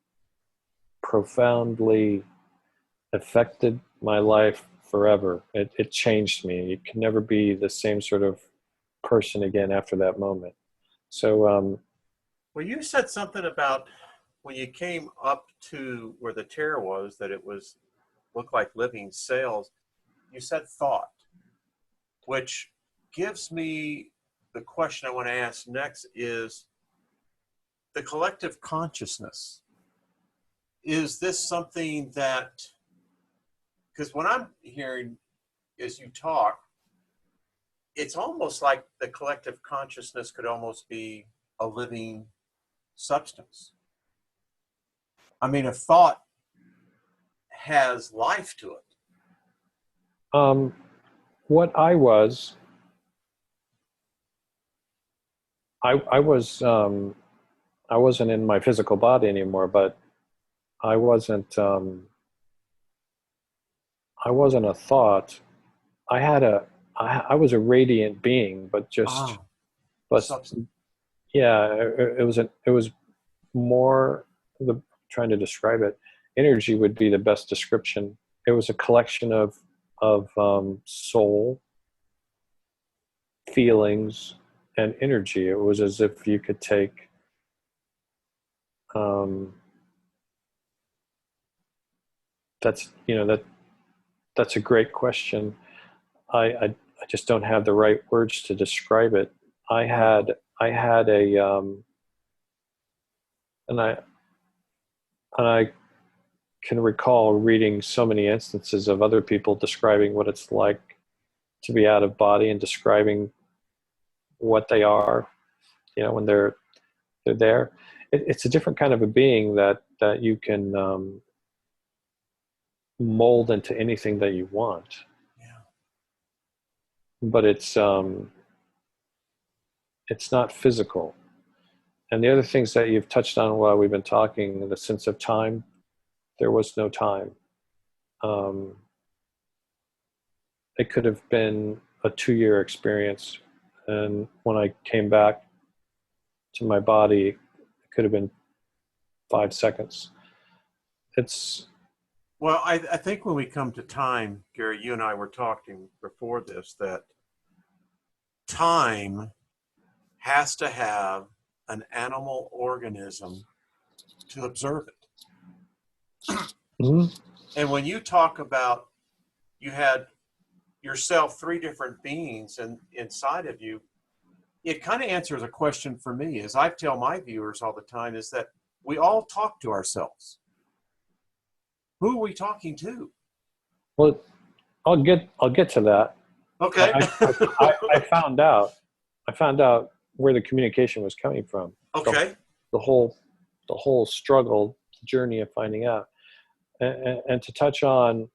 profoundly affected my life forever. It changed me. You can never be the same sort of person again after that moment. So, Well, you said something about when you came up to where the chair was, that it was looked like living cells. You said thought, which gives me the question I want to ask next is the collective consciousness. Is this something that, because when I'm hearing as you talk, it's almost like the collective consciousness could almost be a living substance. I mean, a thought has life to it. what I was, I wasn't in my physical body anymore, but I wasn't, I wasn't a thought. I had I was a radiant being, but just, Ah, but substance. yeah, it was more the, trying to describe it. Energy would be the best description. It was a collection of soul, feelings, and energy. It was as if you could take, um, that's, that's a great question. I just don't have the right words to describe it. I Right. had I had a and I can recall reading so many instances of other people describing what it's like to be out of body and describing what they are, when they're there. It's a different kind of a being that you can mold into anything that you want, Yeah. but it's not physical. And the other things that you've touched on while we've been talking, the sense of time, there was no time. Um, it could have been a 2-year experience. And when I came back to my body, it could have been 5 seconds. It's, Well, I think when we come to time, Gary, you and I were talking before this that time has to have an animal organism to observe it. Mhm. And when you talk about you had yourself three different beings and inside of you, it kind of answers a question for me, as I tell my viewers all the time, is that we all talk to ourselves. Who are we talking to? Well, I'll get to that. Okay. I found out where the communication was coming from. The, Okay. the whole struggle journey of finding out. And to touch on,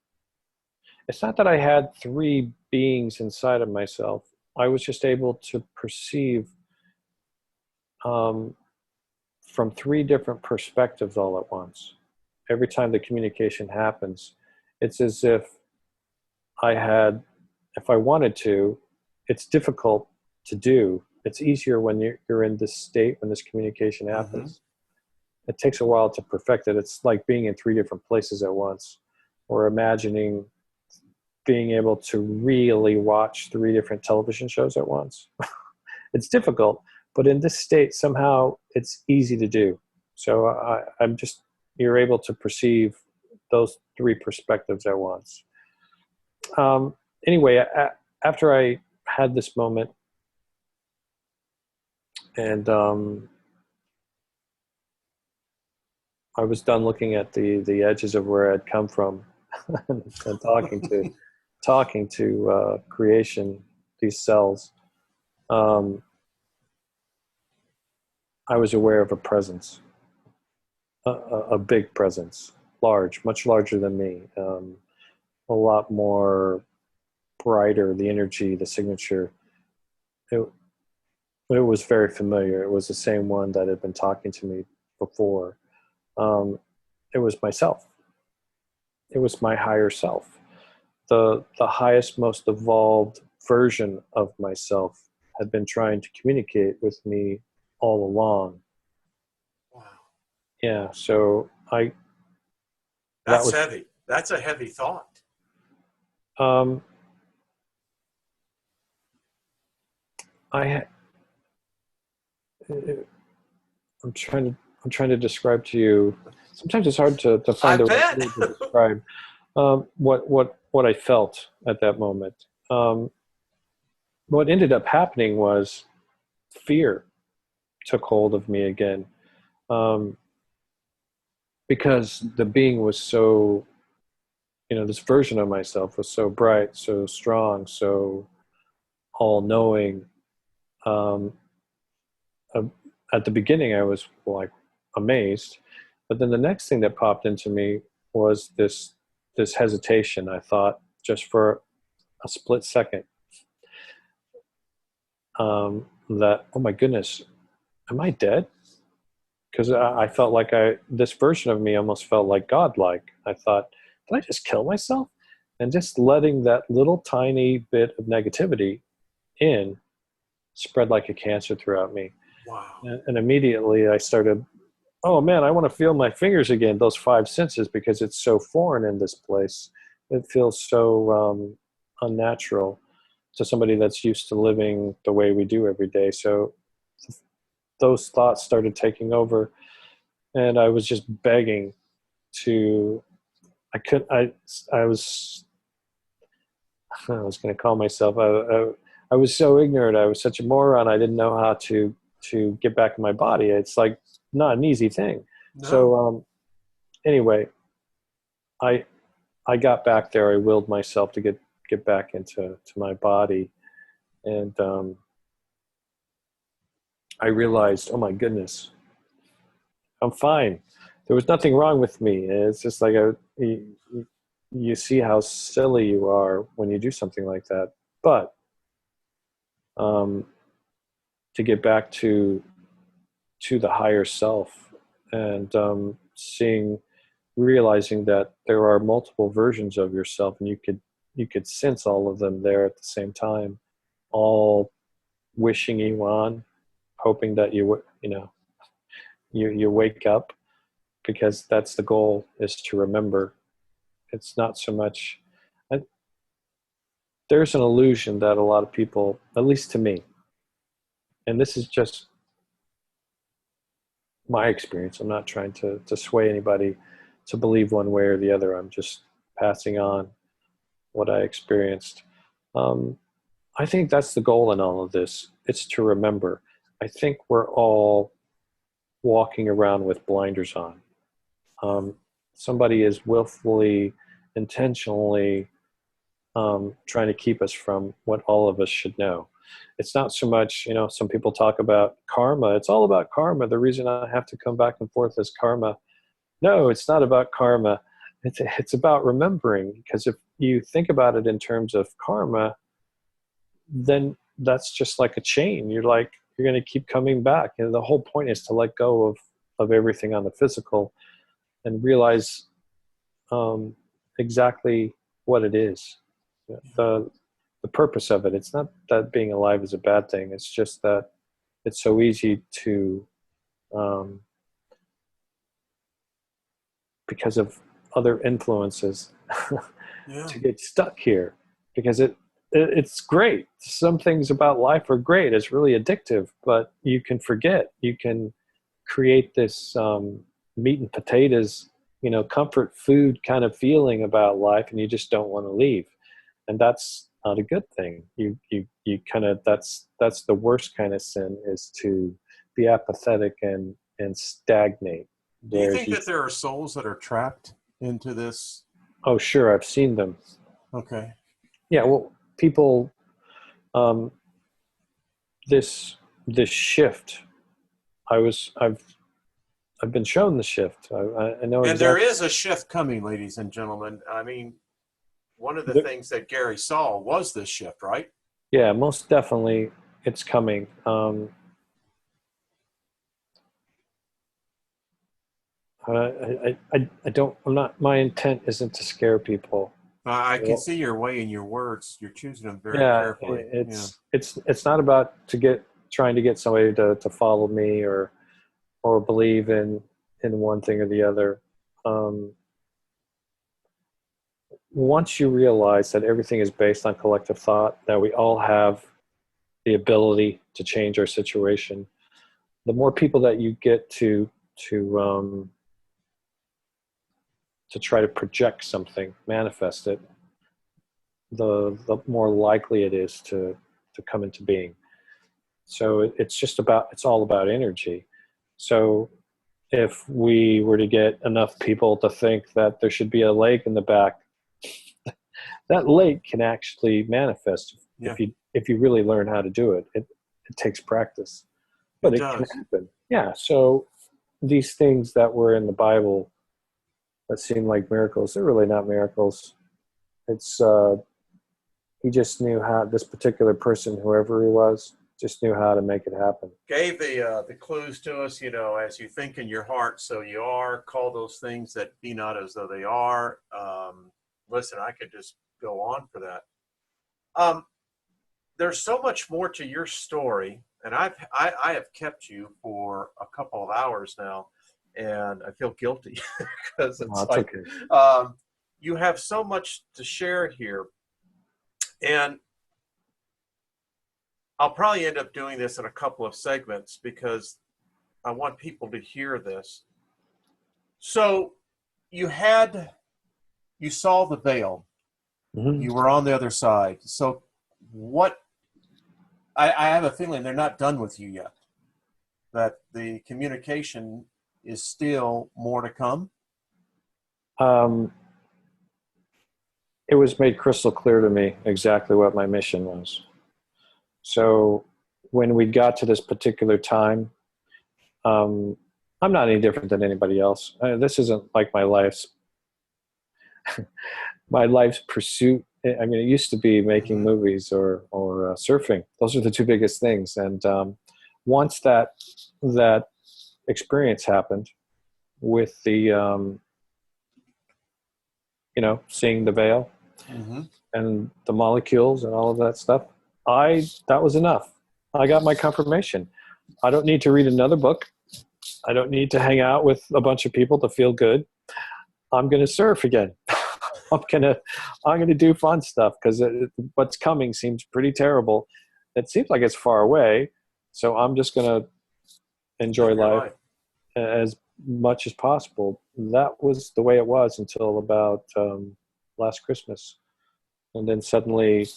it's not that I had three beings inside of myself. I was just able to perceive, um, from three different perspectives all at once. Every time the communication happens, it's as if I had, if I wanted to, it's difficult to do. It's easier when you're in this state, when this communication Mm-hmm. happens. It takes a while to perfect it. It's like being in three different places at once, or imagining being able to really watch 3 different television shows at once. It's difficult, but in this state, somehow it's easy to do. So I'm just, you're able to perceive those 3 perspectives at once. Anyway, after I had this moment, and I was done looking at the edges of where I'd come from and talking to creation, these cells. I was aware of a presence, a big presence, large, much larger than me, a lot more brighter. The energy, the signature, it was very familiar. It was the same one that had been talking to me before. It was myself. It was my higher self, the highest, most evolved version of myself had been trying to communicate with me all along. Wow. Yeah, so That's heavy. That's a heavy thought. um, I I'm trying to describe to you. Sometimes it's hard to I find the right bet. word to describe what I felt at that moment. What ended up happening was fear took hold of me again, because the being was so, this version of myself was so bright, so strong, so all-knowing. Um, uh, at the beginning, I was like amazed, but then the next thing that popped into me was this hesitation. I thought just for a split second, that, oh my goodness, am I dead? Because I felt like this version of me almost felt like godlike. I thought, did I just kill myself? And just letting that little tiny bit of negativity in spread like a cancer throughout me. Wow. And immediately I started, oh man, I want to feel my fingers again, those 5 senses, because it's so foreign in this place. It feels so unnatural to somebody that's used to living the way we do every day. So those thoughts started taking over, and I was just begging to, I was going to call myself, I was so ignorant. I was such a moron. I didn't know how to get back in my body. It's like not an easy thing. No. So anyway, I got back there. I willed myself to get back to my body, and I realized, oh my goodness, I'm fine. There was nothing wrong with me. It's just like you see how silly you are when you do something like that. But to get back to the higher self, and realizing that there are multiple versions of yourself, and you could sense all of them there at the same time, all wishing you on, hoping that you wake up, because that's the goal, is to remember. It's not so much, I, there's an illusion that a lot of people, at least to me, and this is just my experience, I'm not trying to sway anybody to believe one way or the other, I'm just passing on what I experienced. I think that's the goal in all of this. It's to remember. I think we're all walking around with blinders on. Somebody is willfully, intentionally trying to keep us from what all of us should know. It's not so much, some people talk about karma. It's all about karma. The reason I have to come back and forth is karma. No, it's not about karma. It's about remembering, because if you think about it in terms of karma, then that's just like a chain. You're going to keep coming back. And the whole point is to let go of everything on the physical and realize exactly what it is. The purpose of it. It's not that being alive is a bad thing. It's just that it's so easy to, because of other influences, Yeah. to get stuck here, because it's great. Some things about life are great. It's really addictive, but you can forget. You can create this meat and potatoes, comfort food kind of feeling about life, and you just don't want to leave. And that's not a good thing. You kind of, that's the worst kind of sin, is to be apathetic and stagnate. Do you Whereas think that there are souls that are trapped into this? oh sure, I've seen them. Okay. Yeah, well, people, um, this this shift. I've been shown the shift. I know And there exactly. is a shift coming, ladies and gentlemen. I mean, one of the things that Gary saw was this shift, right? Yeah, most definitely, it's coming. I don't. I'm not. My intent isn't to scare people. I can Well, see your way in your words. You're choosing them very yeah, carefully. Yeah. it's not about trying to get somebody to follow me or believe in one thing or the other. Um, Once you realize that everything is based on collective thought, that we all have the ability to change our situation, the more people that you get to to try to project something, manifest it, the more likely it is to come into being. So it's all about energy. So if we were to get enough people to think that there should be a lake in the back, that lake can actually manifest Yeah, if you really learn how to do it. It takes practice, but it it can does. happen. Yeah. So these things that were in the Bible that seem like miracles, they're really not miracles. It's he just knew how, this particular person, whoever he was, just knew how to make it happen. Gave the clues to us, as you think in your heart, so you are. Call those things that be not as though they are. Listen, I could just go on for that. Um, there's so much more to your story, and I have kept you for a couple of hours now, and I feel guilty because No, it's it's like okay. you have so much to share here, and I'll probably end up doing this in a couple of segments because I want people to hear this. So you saw the veil. Mm-hmm. You were on the other side. So what? I have a feeling they're not done with you yet. That the communication is still more to come. Um, it was made crystal clear to me exactly what my mission was. So when we got to this particular time, um, I'm not any different than anybody else. This isn't like my life's pursuit. I mean, it used to be making Mm-hmm. movies or surfing. Those are the two biggest things. And once that experience happened with the seeing the veil Mm-hmm. and the molecules and all of that stuff, that was enough. I got my confirmation. I don't need to read another book. I don't need to hang out with a bunch of people to feel good. I'm going to surf again. I'm gonna do fun stuff because what's coming seems pretty terrible. It seems like it's far away, so I'm just gonna enjoy Live your life life. as much as possible. That was the way it was until about last Christmas, and then suddenly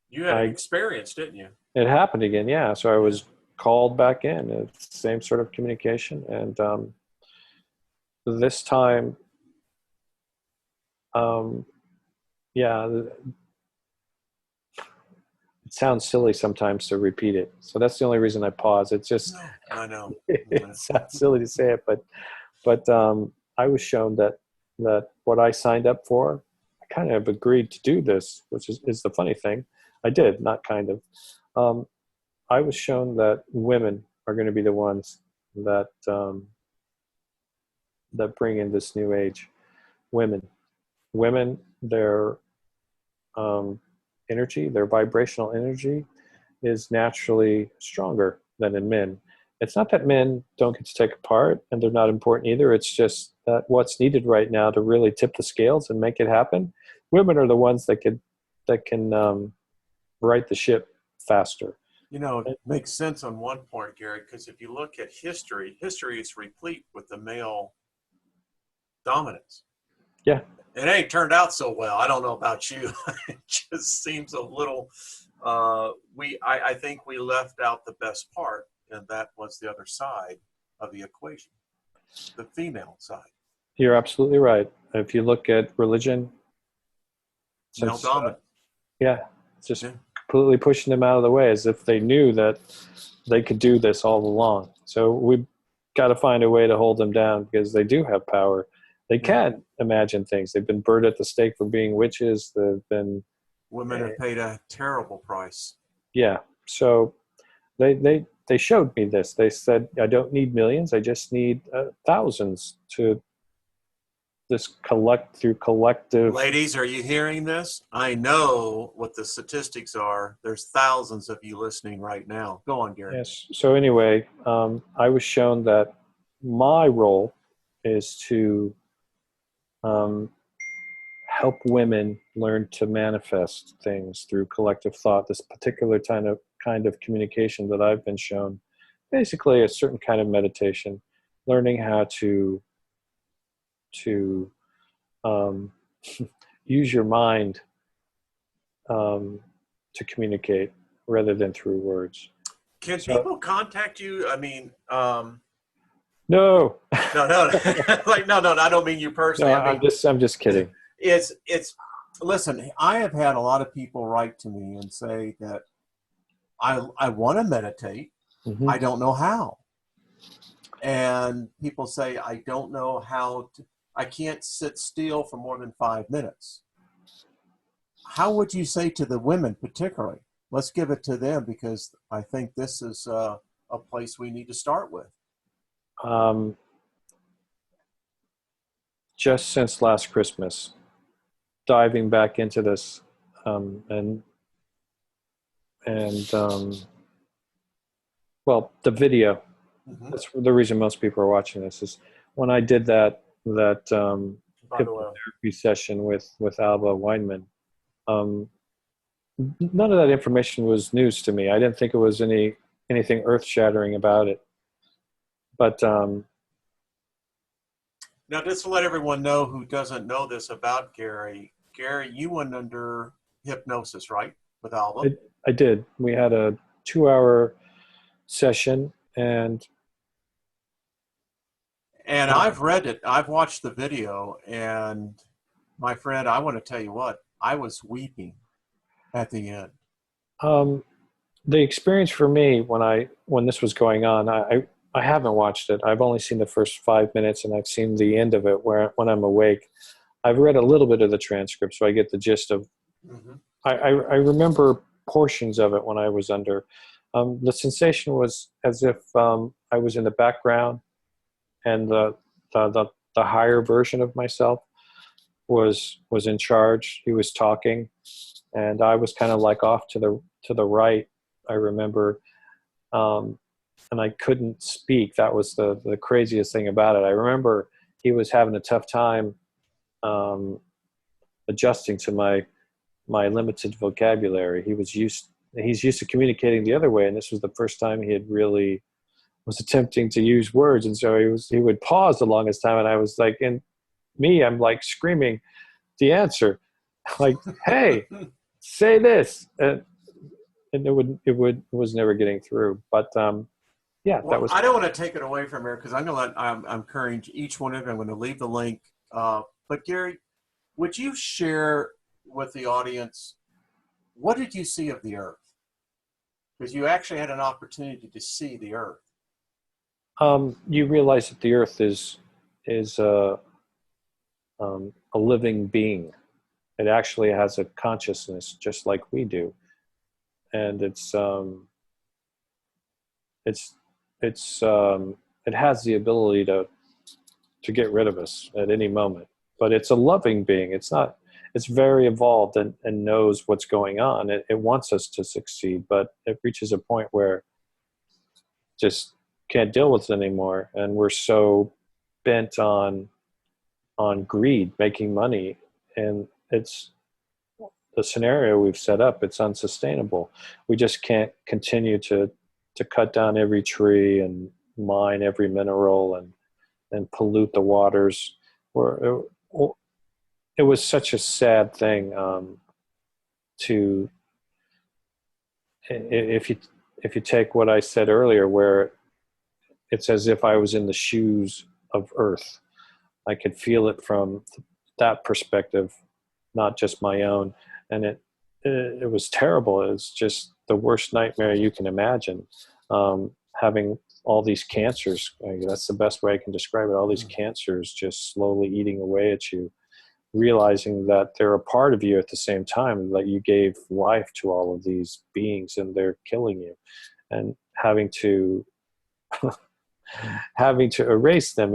You had an I experience, didn't you? it happened again. Yeah, so I Yeah. was called back in. It's the same sort of communication, and this time, um, yeah, it sounds silly sometimes to repeat it. So that's the only reason I pause. It's just No, I know. it sounds silly to say it, but I was shown that what I signed up for, I kind of agreed to do this, which is the funny thing. I did, not kind of. I was shown that women are going to be the ones that bring in this new age. Women, their um, energy, their vibrational energy, is naturally stronger than in men. It's not that men don't get to take a part and they're not important either. It's just that what's needed right now to really tip the scales and make it happen, women are the ones that can right the ship faster. You know, it makes sense on one point, Gary, because if you look at history, history is replete with the male dominance. Yeah. It ain't turned out so well. I don't know about you. It just seems a little, I think we left out the best part, and that was the other side of the equation, the female side. You're absolutely right. If you look at religion, Male dominant. Yeah, it's just completely pushing them out of the way as if they knew that they could do this all along. So we've got to find a way to hold them down because they do have power. They can imagine things. They've been burned at the stake for being witches. They've been women have paid a terrible price. Yeah. So they showed me this. They said, I don't need millions. I just need thousands to this collective. Ladies, are you hearing this? I know what the statistics are. There's thousands of you listening right now. Go on, Gary. Yes. So anyway, I was shown that my role is to help women learn to manifest things through collective thought. This particular kind of communication that I've been shown, basically a certain kind of meditation, learning how to use your mind to communicate rather than through words. Can people contact you? I mean, no. Like, no, I don't mean you personally. No, I mean, I'm just kidding. It's, listen, I have had a lot of people write to me and say that I want to meditate. Mm-hmm. I don't know how. And people say, I don't know how to, I can't sit still for more than 5 minutes. How would you say to the women particularly? Let's give it to them because I think this is a place we need to start with. Just since last Christmas, diving back into this, well, the video. Mm-hmm. That's the reason most people are watching this. Is when I did that hypnotherapy session with Alba Weinman. None of that information was news to me. I didn't think it was anything earth-shattering about it. But now, just to let everyone know who doesn't know this about Gary, you went under hypnosis, right, with Alba? I did. We had a 2-hour session, and I've read it. I've watched the video, and my friend, I want to tell you what, I was weeping at the end. The experience for me when this was going on, I haven't watched it. I've only seen the first 5 minutes, and I've seen the end of it when I'm awake. I've read a little bit of the transcript, so I get the gist of. Mm-hmm. I remember portions of it when I was under. The sensation was as if I was in the background, and the higher version of myself was in charge. He was talking, and I was kind of like off to the right. I remember. And I couldn't speak. That was the craziest thing about it. I remember he was having a tough time adjusting to my limited vocabulary. He's used to communicating the other way, and this was the first time he had really was attempting to use words. And so he would pause the longest time, and I was like, I'm like screaming the answer, like, "Hey, say this," and it was never getting through. But yeah, well, that was. I don't want to take it away from her because I'm encourage each one of them. I'm going to leave the link. But Gary, would you share with the audience what did you see of the Earth? Because you actually had an opportunity to see the Earth. You realize that the Earth is a living being. It actually has a consciousness, just like we do, and it has the ability to get rid of us at any moment. But it's a loving being. It's very evolved and knows what's going on. It wants us to succeed, but it reaches a point where it just can't deal with it anymore, and we're so bent on greed, making money, and it's the scenario we've set up. It's unsustainable. We just can't continue to cut down every tree and mine every mineral and pollute the waters. Or it was such a sad thing to if you take what I said earlier, where it's as if I was in the shoes of Earth. I could feel it from that perspective, not just my own, and it was terrible. It was just the worst nightmare you can imagine. Having all these cancers, that's the best way I can describe it. All these cancers just slowly eating away at you, realizing that they're a part of you at the same time, that you gave life to all of these beings and they're killing you, and having to erase them,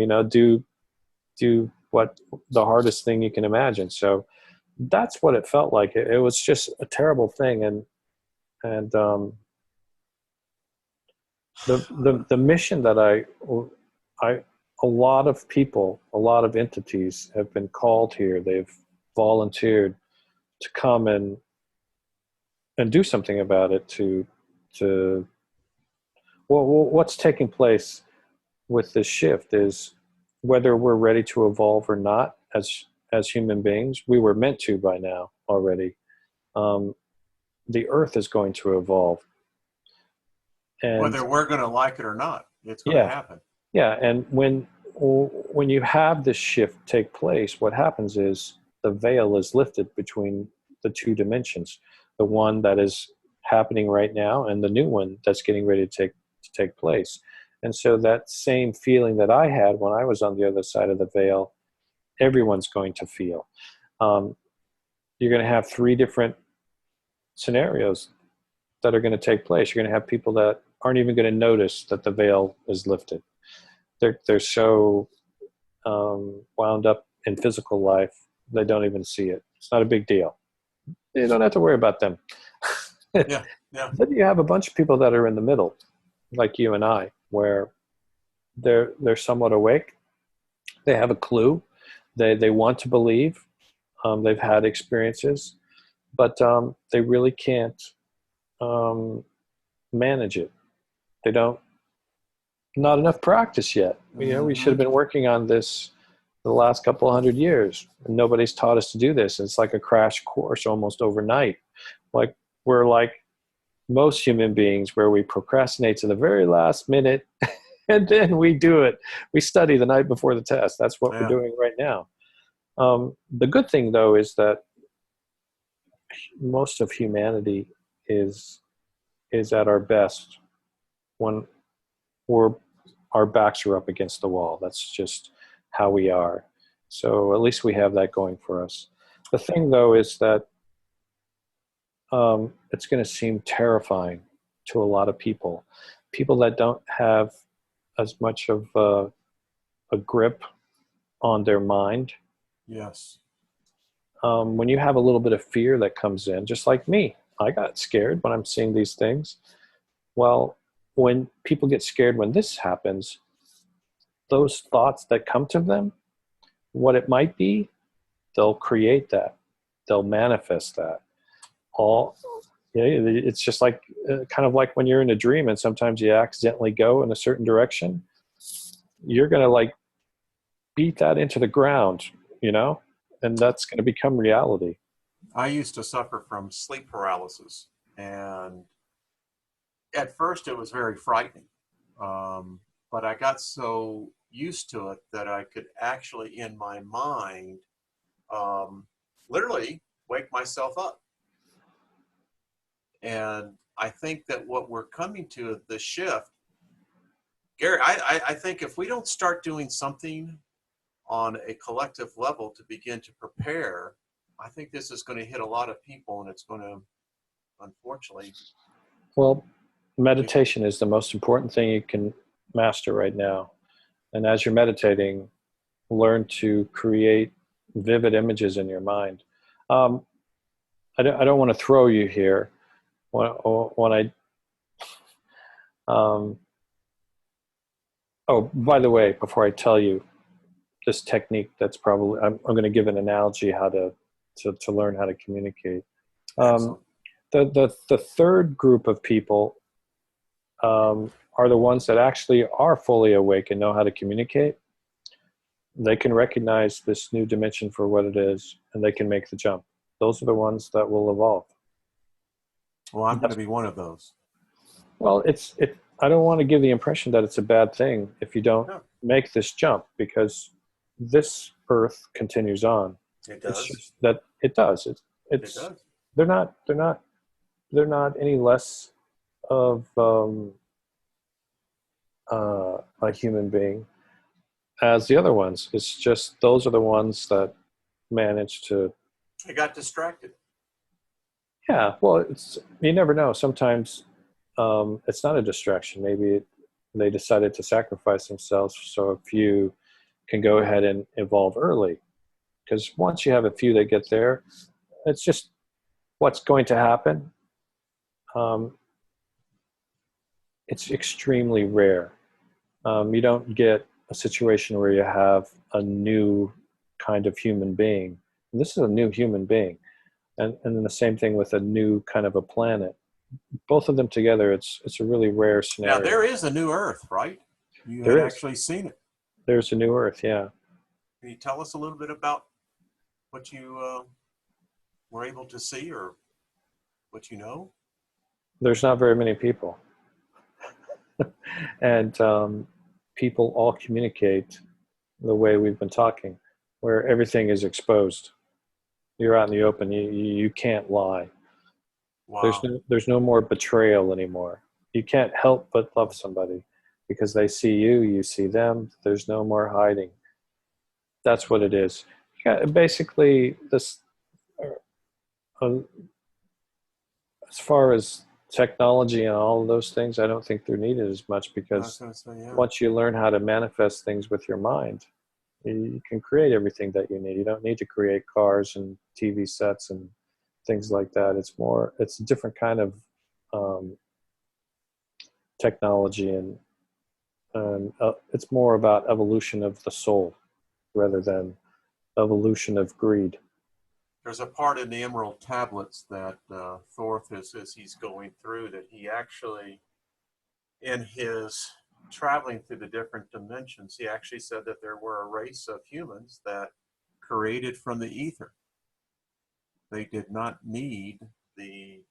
do what the hardest thing you can imagine. So that's what it felt like. It was just a terrible thing. And the mission that a lot of people, a lot of entities have been called here. They've volunteered to come and do something about it, well, what's taking place with this shift is, whether we're ready to evolve or not as human beings, we were meant to by now already. The Earth is going to evolve, and Whether we're going to like it or not, it's going to yeah, happen. yeah. And when you have this shift take place, what happens is the veil is lifted between the two dimensions, the one that is happening right now and the new one that's getting ready to take place. And so that same feeling that I had when I was on the other side of the veil, everyone's going to feel. You're going to have 3 different scenarios that are going to take place. You're going to have people that aren't even going to notice that the veil is lifted. They're so wound up in physical life, they don't even see it. It's not a big deal. You don't have to worry about them. Yeah, yeah. Then you have a bunch of people that are in the middle, like you and I, where they're somewhat awake. They have a clue. They want to believe. They've had experiences, but they really can't manage it. They don't. Not enough practice yet. We should have been working on this the last couple 100 years, and nobody's taught us to do this. It's like a crash course almost overnight. Like we're like most human beings, where we procrastinate to the very last minute and then we do it. We study the night before the test. That's what we're doing right now. The good thing, though, is that most of humanity is at our best when our backs are up against the wall. That's just how we are. So at least we have that going for us. The thing, though, is that it's going to seem terrifying to a lot of people that don't have as much of a grip on their mind. Yes. When you have a little bit of fear that comes in, just like me, I got scared when I'm seeing these things. Well, when people get scared when this happens, those thoughts that come to them, what it might be, they'll create that. They'll manifest that. It's just like kind of like when you're in a dream and sometimes you accidentally go in a certain direction. You're going to like beat that into the ground, and that's going to become reality. I used to suffer from sleep paralysis, and at first it was very frightening. But I got so used to it that I could actually, in my mind, literally wake myself up. And I think that what we're coming to, the shift, Gary, I think if we don't start doing something on a collective level to begin to prepare, I think this is going to hit a lot of people, and it's going to, unfortunately. Well, meditation is the most important thing you can master right now. And as you're meditating, learn to create vivid images in your mind. I don't want to throw you here. When I Oh, by the way, before I tell you this technique, that's probably, I'm going to give an analogy how to learn how to communicate. Um, Excellent. the third group of people are the ones that actually are fully awake and know how to communicate. They can recognize this new dimension for what it is, and they can make the jump. Those are the ones that will evolve. Well, I'm going to That's, be one of those. well, it. I don't want to give the impression that it's a bad thing if you don't No, make this jump, because this Earth continues on. it It's does. just that it does. It It's does. they're not they're not they're not any less of a human being as the other ones. It's just those are the ones that manage to. I got distracted. Yeah, well, it's, you never know. Sometimes it's not a distraction. Maybe they decided to sacrifice themselves so a few can go ahead and evolve early. Because once you have a few that get there, it's just what's going to happen. Um, it's extremely rare. You don't get a situation where you have a new kind of human being. And this is a new human being. And then the same thing with a new kind of a planet. Both of them together, it's a really rare Now, scenario. there is a new Earth, right? You had There is. actually seen it. There's a new Earth, yeah. Can you tell us a little bit about what you were able to see or what you know? There's not very many people. And people all communicate the way we've been talking, where everything is exposed. You're out in the open. You can't lie. Wow. There's no more betrayal anymore. You can't help but love somebody because they see you, you see them. There's no more hiding. That's what it is. Yeah, basically, this uh, as far as technology and all of those things, I don't think they're needed as much, I was because going to say, yeah. once you learn how to manifest things with your mind, you can create everything that you need. You don't need to create cars and TV sets and things like that. It's a different kind of um, technology, and it's more about evolution of the soul rather than evolution of greed. There's a part in the Emerald Tablets that Thorth is, as he's going through, that he actually, in his traveling through the different dimensions, he actually said that there were a race of humans that created from the ether. They did not need the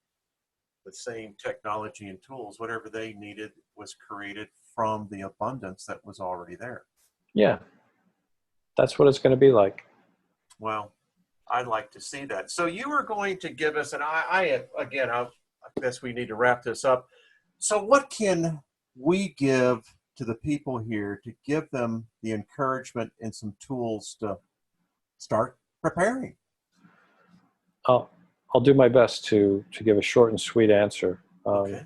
the same technology and tools. Whatever they needed was created from the abundance that was already there. Yeah, that's what it's going to be like. Well, I'd like to see that. So you are going to give us, and I guess we need to wrap this up. So what can we give to the people here to give them the encouragement and some tools to start preparing? I'll I'll do my best to give a short and sweet answer. Okay.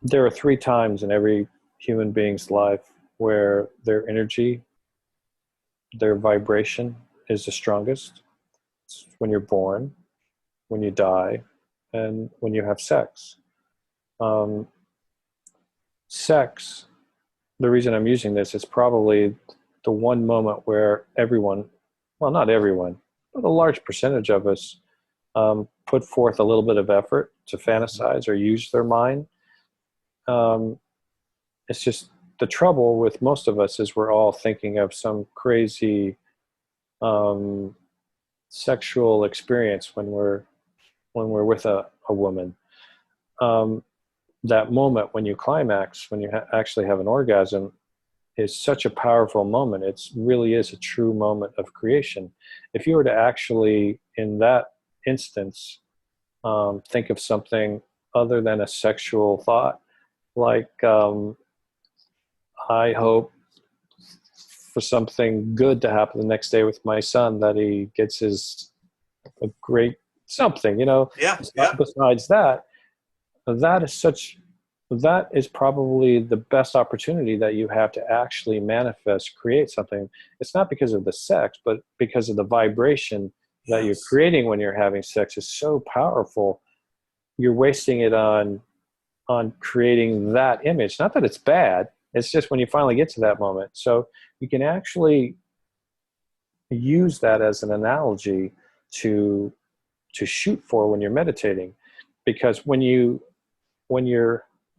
There are three times in every human being's life where their energy, their vibration is the strongest. It's when you're born, when you die, and when you have sex. Um, Sex, the reason I'm using this is probably the one moment where everyone, well, not everyone, but a large percentage of us put forth a little bit of effort to Mm-hmm. fantasize or use their mind. Um, it's just the trouble with most of us is we're all thinking of some crazy um, sexual experience when we're with a woman. Um, that moment when you climax, when you actually have an orgasm, is such a powerful moment. It really is a true moment of creation. If you were to actually, in that instance, think of something other than a sexual thought, like I hope for something good to happen the next day with my son, that he gets his a great something, Yeah, yeah. besides that, that is such that is probably the best opportunity that you have to actually manifest, create something. It's not because of the sex, but because of the vibration that you're Yes. creating when you're having sex is so powerful. You're wasting it on creating that image. Not that it's bad, It's just when you finally get to that moment. So you can actually use that as an analogy to shoot for when you're meditating, because when you're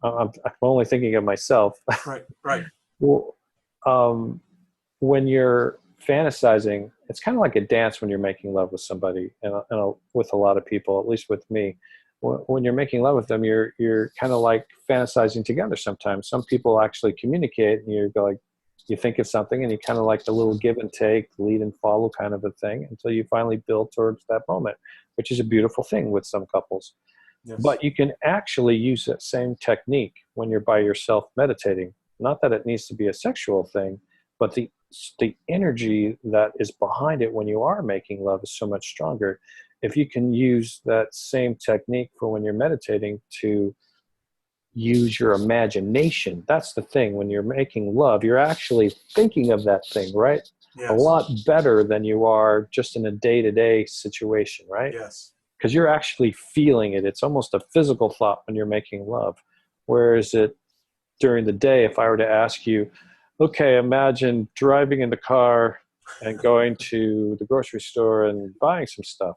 I'm only thinking of myself. Right. Well, when you're fantasizing, it's kind of like a dance when you're making love with somebody, and with a lot of people, at least with me. When you're making love with them, you're kind of like fantasizing together. Sometimes some people actually communicate, and you go like, you think of something, and you kind of like the little give and take, lead and follow kind of a thing, until you finally build towards that moment, which is a beautiful thing with some couples. Yes. But you can actually use that same technique when you're by yourself meditating. Not that it needs to be a sexual thing, but the energy that is behind it when you are making love is so much stronger. If you can use that same technique for when you're meditating to use your imagination, that's the thing. When you're making love, you're actually thinking of that thing, right? A Yes. lot better than you are just in a day-to-day situation, right? Yes. Because you're actually feeling it. It's almost a physical thought when you're making love. Whereas during the day, if I were to ask you, okay, imagine driving in the car and going to the grocery store and buying some stuff.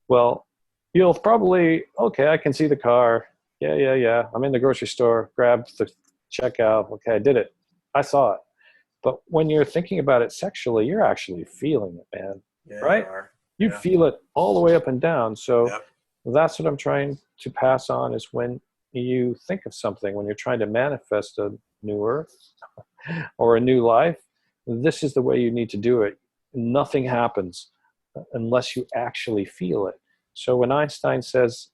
Well, you'll probably, okay, I can see the car. Yeah. I'm in the grocery store, grabbed the checkout. Okay, I did it. I saw it. But when you're thinking about it sexually, you're actually feeling it, man. Yeah, you Right? are. You Yeah. feel it all the way up and down. So Yep. that's what I'm trying to pass on, is when you think of something, when you're trying to manifest a new earth or a new life, this is the way you need to do it. Nothing happens unless you actually feel it. So when Einstein says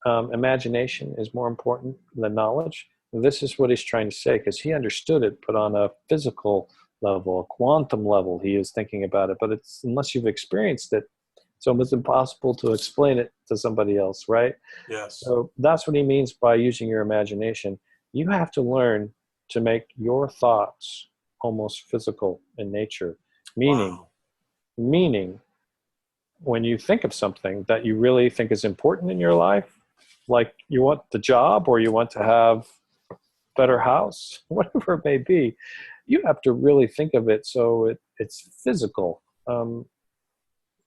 imagination is more important than knowledge, this is what he's trying to say, because he understood it, but on a physical level, a quantum level, he is thinking about it. But it's, unless you've experienced it, it's almost impossible to explain it to somebody else, right? Yes. So that's what he means by using your imagination. You have to learn to make your thoughts almost physical in nature, meaning Wow. meaning when you think of something that you really think is important in your life, like you want the job or you want to have a better house, whatever it may be, you have to really think of it so it's physical,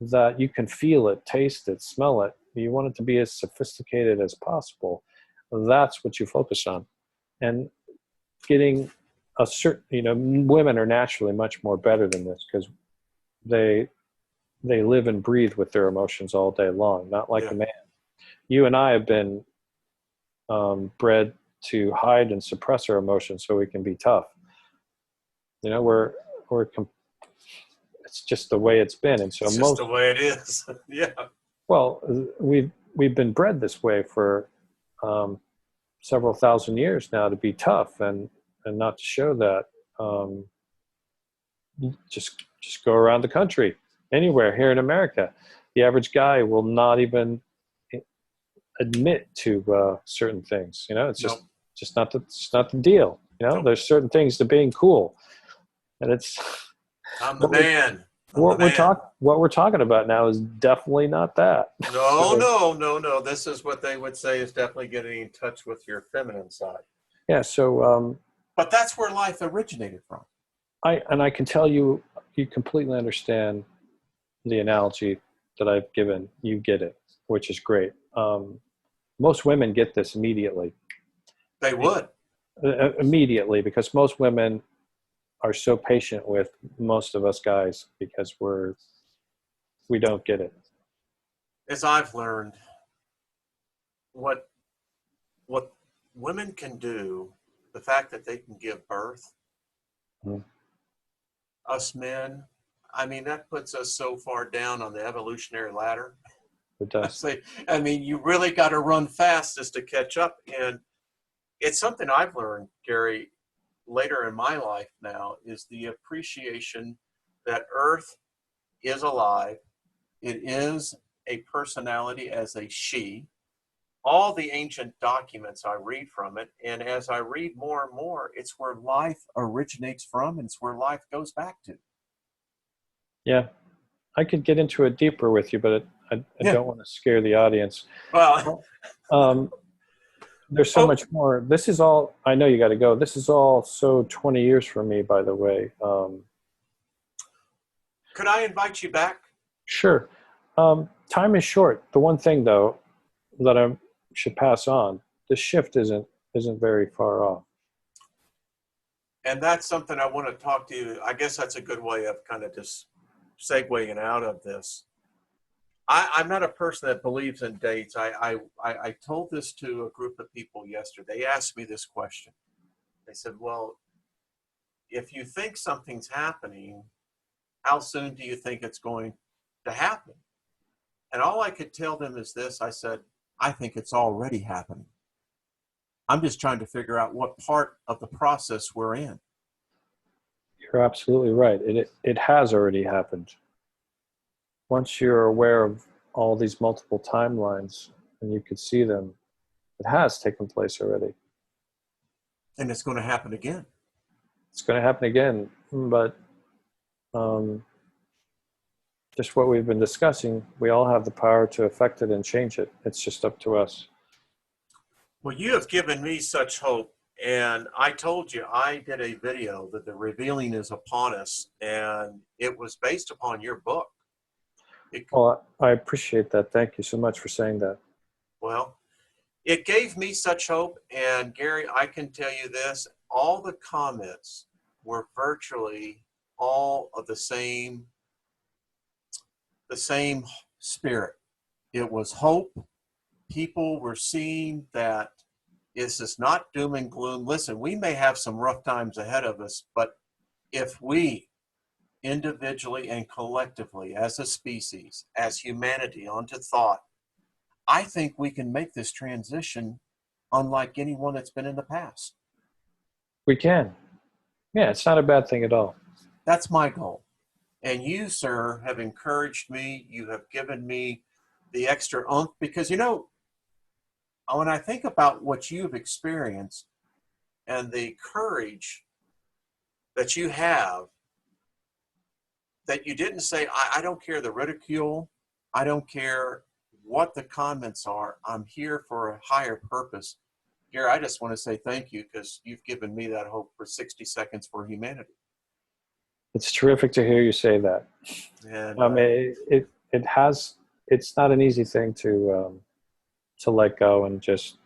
that you can feel it, taste it, smell it. You want it to be as sophisticated as possible. That's what you focus on. And getting a certain, women are naturally much more better than this, because they live and breathe with their emotions all day long, not like Yeah. a man. You and I have been bred to hide and suppress our emotions so we can be tough. We're it's just the way it's been. And so It's just the way it is. Yeah. well, we've been bred this way for several thousand years now, to be tough and not to show that. Um, just go around the country, anywhere here in America, the average guy will not even admit to certain things. It's Nope. just not the deal. Nope. There's certain things to being cool, and it's I'm the what we're man. I'm the what we're man. talking about now is definitely not that. No, So no. This is what they would say is definitely getting in touch with your feminine side. yeah, so But that's where life originated from. I can tell you, you completely understand the analogy that I've given. You get it, which is great. Most women get this immediately. They would. Immediately, because most women are so patient with most of us guys, because we don't get it. As I've learned, what what women can do, the fact that they can give birth, Mhm. us men, I mean, that puts us so far down on the evolutionary ladder. It I does. say, I mean, you really got to run fast just to catch up. And it's something I've learned, Gary, later in my life now, is the appreciation that Earth is alive. It is a personality as a she. All the ancient documents I read from it, and as I read more and more, it's where life originates from, and it's where life goes back to. Yeah, I could get into it deeper with you, but I Yeah. don't want to scare the audience. Well, Um, there's so Oh, much more. This is all, I know you got to go. This is all so 20 years for me, by the way. could I invite you back? Sure. Time is short. The one thing, though, that I should pass on, the shift isn't very far off. And that's something I want to talk to you. I guess that's a good way of kind of just segueing out of this. I'm not a person that believes in dates. I told this to a group of people yesterday. They asked me this question. They said, well, if you think something's happening, how soon do you think it's going to happen? And all I could tell them is this. I said, I think it's already happening. I'm just trying to figure out what part of the process we're in. You're absolutely right. It has already happened. Once you're aware of all these multiple timelines and you could see them, it has taken place already. And it's going to happen again. It's going to happen again, but um, just what we've been discussing, we all have the power to affect it and change it. It's just up to us. Well, you have given me such hope. And I told you I did a video that the revealing is upon us, and it was based upon your book. Well, I appreciate that. Thank you so much for saying that. Well, it gave me such hope. And Gary, I can tell you this, all the comments were virtually all of the same spirit. It was hope. People were seeing that this is not doom and gloom. Listen, we may have some rough times ahead of us, but if we individually and collectively, as a species, as humanity, onto thought, I think we can make this transition unlike anyone that's been in the past. We can. Yeah, it's not a bad thing at all. That's my goal. And you, sir, have encouraged me. You have given me the extra oomph because, when I think about what you've experienced and the courage that you have, that you didn't say, I don't care the ridicule. I don't care what the comments are. I'm here for a higher purpose. Gary, I just want to say thank you because you've given me that hope for 60 seconds for humanity. It's terrific to hear you say that. And it's not an easy thing to let go and just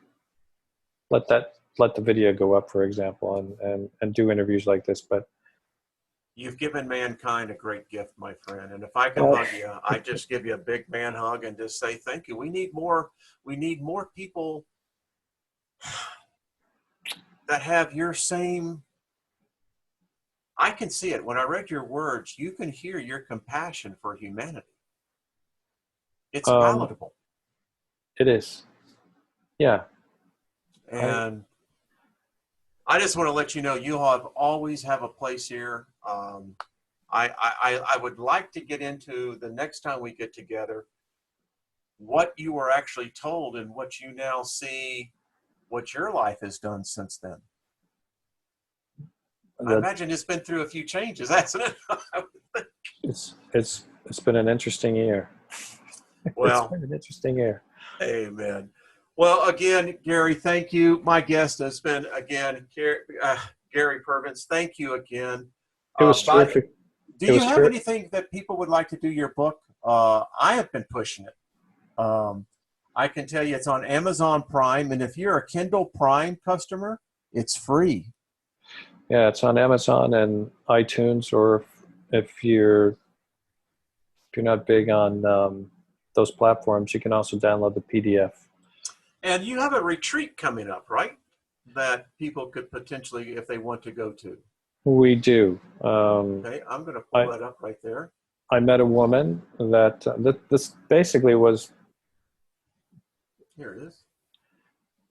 let the video go up, for example, and do interviews like this. But you've given mankind a great gift, my friend. And if I can hug you, I just give you a big man hug and just say thank you. We need more people that have your same. I can see it. When I read your words, you can hear your compassion for humanity. It's palatable. It is. Yeah. And I just want to let you know, you always have a place here. I would like to get into the next time we get together, what you were actually told and what you now see, what your life has done since then. I imagine it's been through a few changes, hasn't it? It's been an interesting year. Well, it's been an interesting year. Amen. Well, again, Gary, thank you. My guest has been, again, Gary Purviance. Thank you again. It was terrific. Do you have anything that people would like to do your book? I have been pushing it. I can tell you it's on Amazon Prime, and if you're a Kindle Prime customer, it's free. Yeah, it's on Amazon and iTunes, or if you're not big on those platforms, you can also download the PDF. And you have a retreat coming up, right? That people could potentially, if they want to go to. We do. Okay, I'm going to pull that up right there. I met a woman that this basically was. Here it is.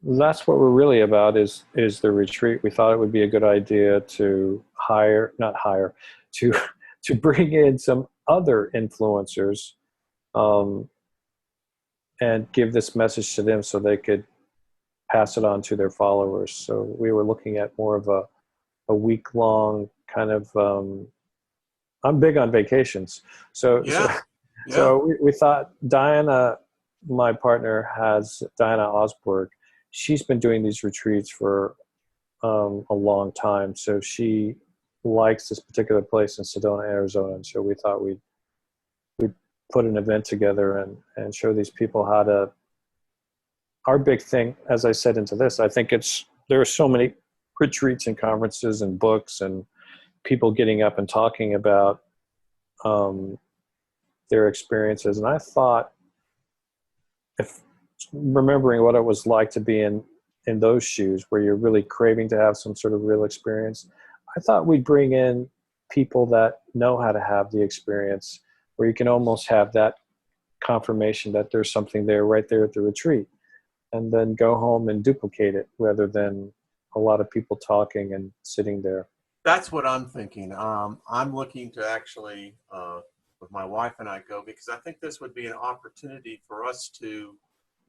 That's what we're really about is the retreat. We thought it would be a good idea to to bring in some other influencers and give this message to them so they could pass it on to their followers. So we were looking at more of a week-long kind of, I'm big on vacations. So we thought Diana, my partner, Diana Osborg she's been doing these retreats for a long time. So she likes this particular place in Sedona, Arizona. And so we thought we'd put an event together and show these people how to. Our big thing, as I said into this, I think there are so many retreats and conferences and books and people getting up and talking about their experiences. And I thought, if remembering what it was like to be in those shoes where you're really craving to have some sort of real experience, I thought we'd bring in people that know how to have the experience where you can almost have that confirmation that there's something there right there at the retreat, and then go home and duplicate it rather than a lot of people talking and sitting there. That's what I'm thinking. I'm looking to actually, with my wife and I, go, because I think this would be an opportunity for us to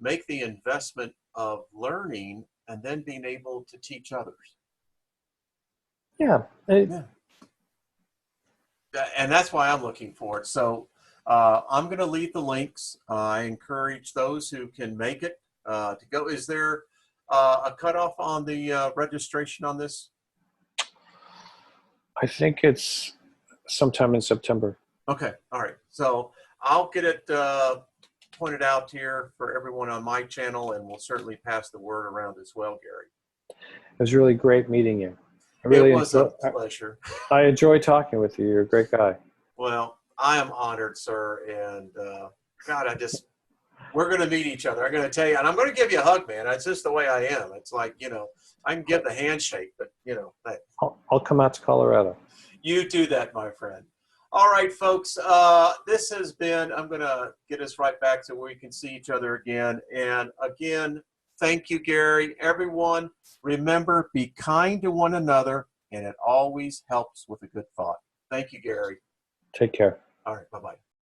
make the investment of learning and then being able to teach others. Yeah. Yeah. And that's why I'm looking for it. So I'm going to leave the links. I encourage those who can make it to go. Is there a cutoff on the registration on this? I think it's sometime in September. Okay. All right. So I'll get it pointed out here for everyone on my channel, and we'll certainly pass the word around as well, Gary. It was really great meeting you. It was a pleasure. I enjoy talking with you. You're a great guy. Well, I am honored, sir. And God, we're going to meet each other. I'm going to tell you, and I'm going to give you a hug, man. That's just the way I am. It's like, I can give the handshake, but, hey. I'll come out to Colorado. You do that, my friend. All right, folks. This has been, I'm going to get us right back to where we can see each other again. And again, thank you, Gary. Everyone, remember, be kind to one another, and it always helps with a good thought. Thank you, Gary. Take care. All right. Bye-bye.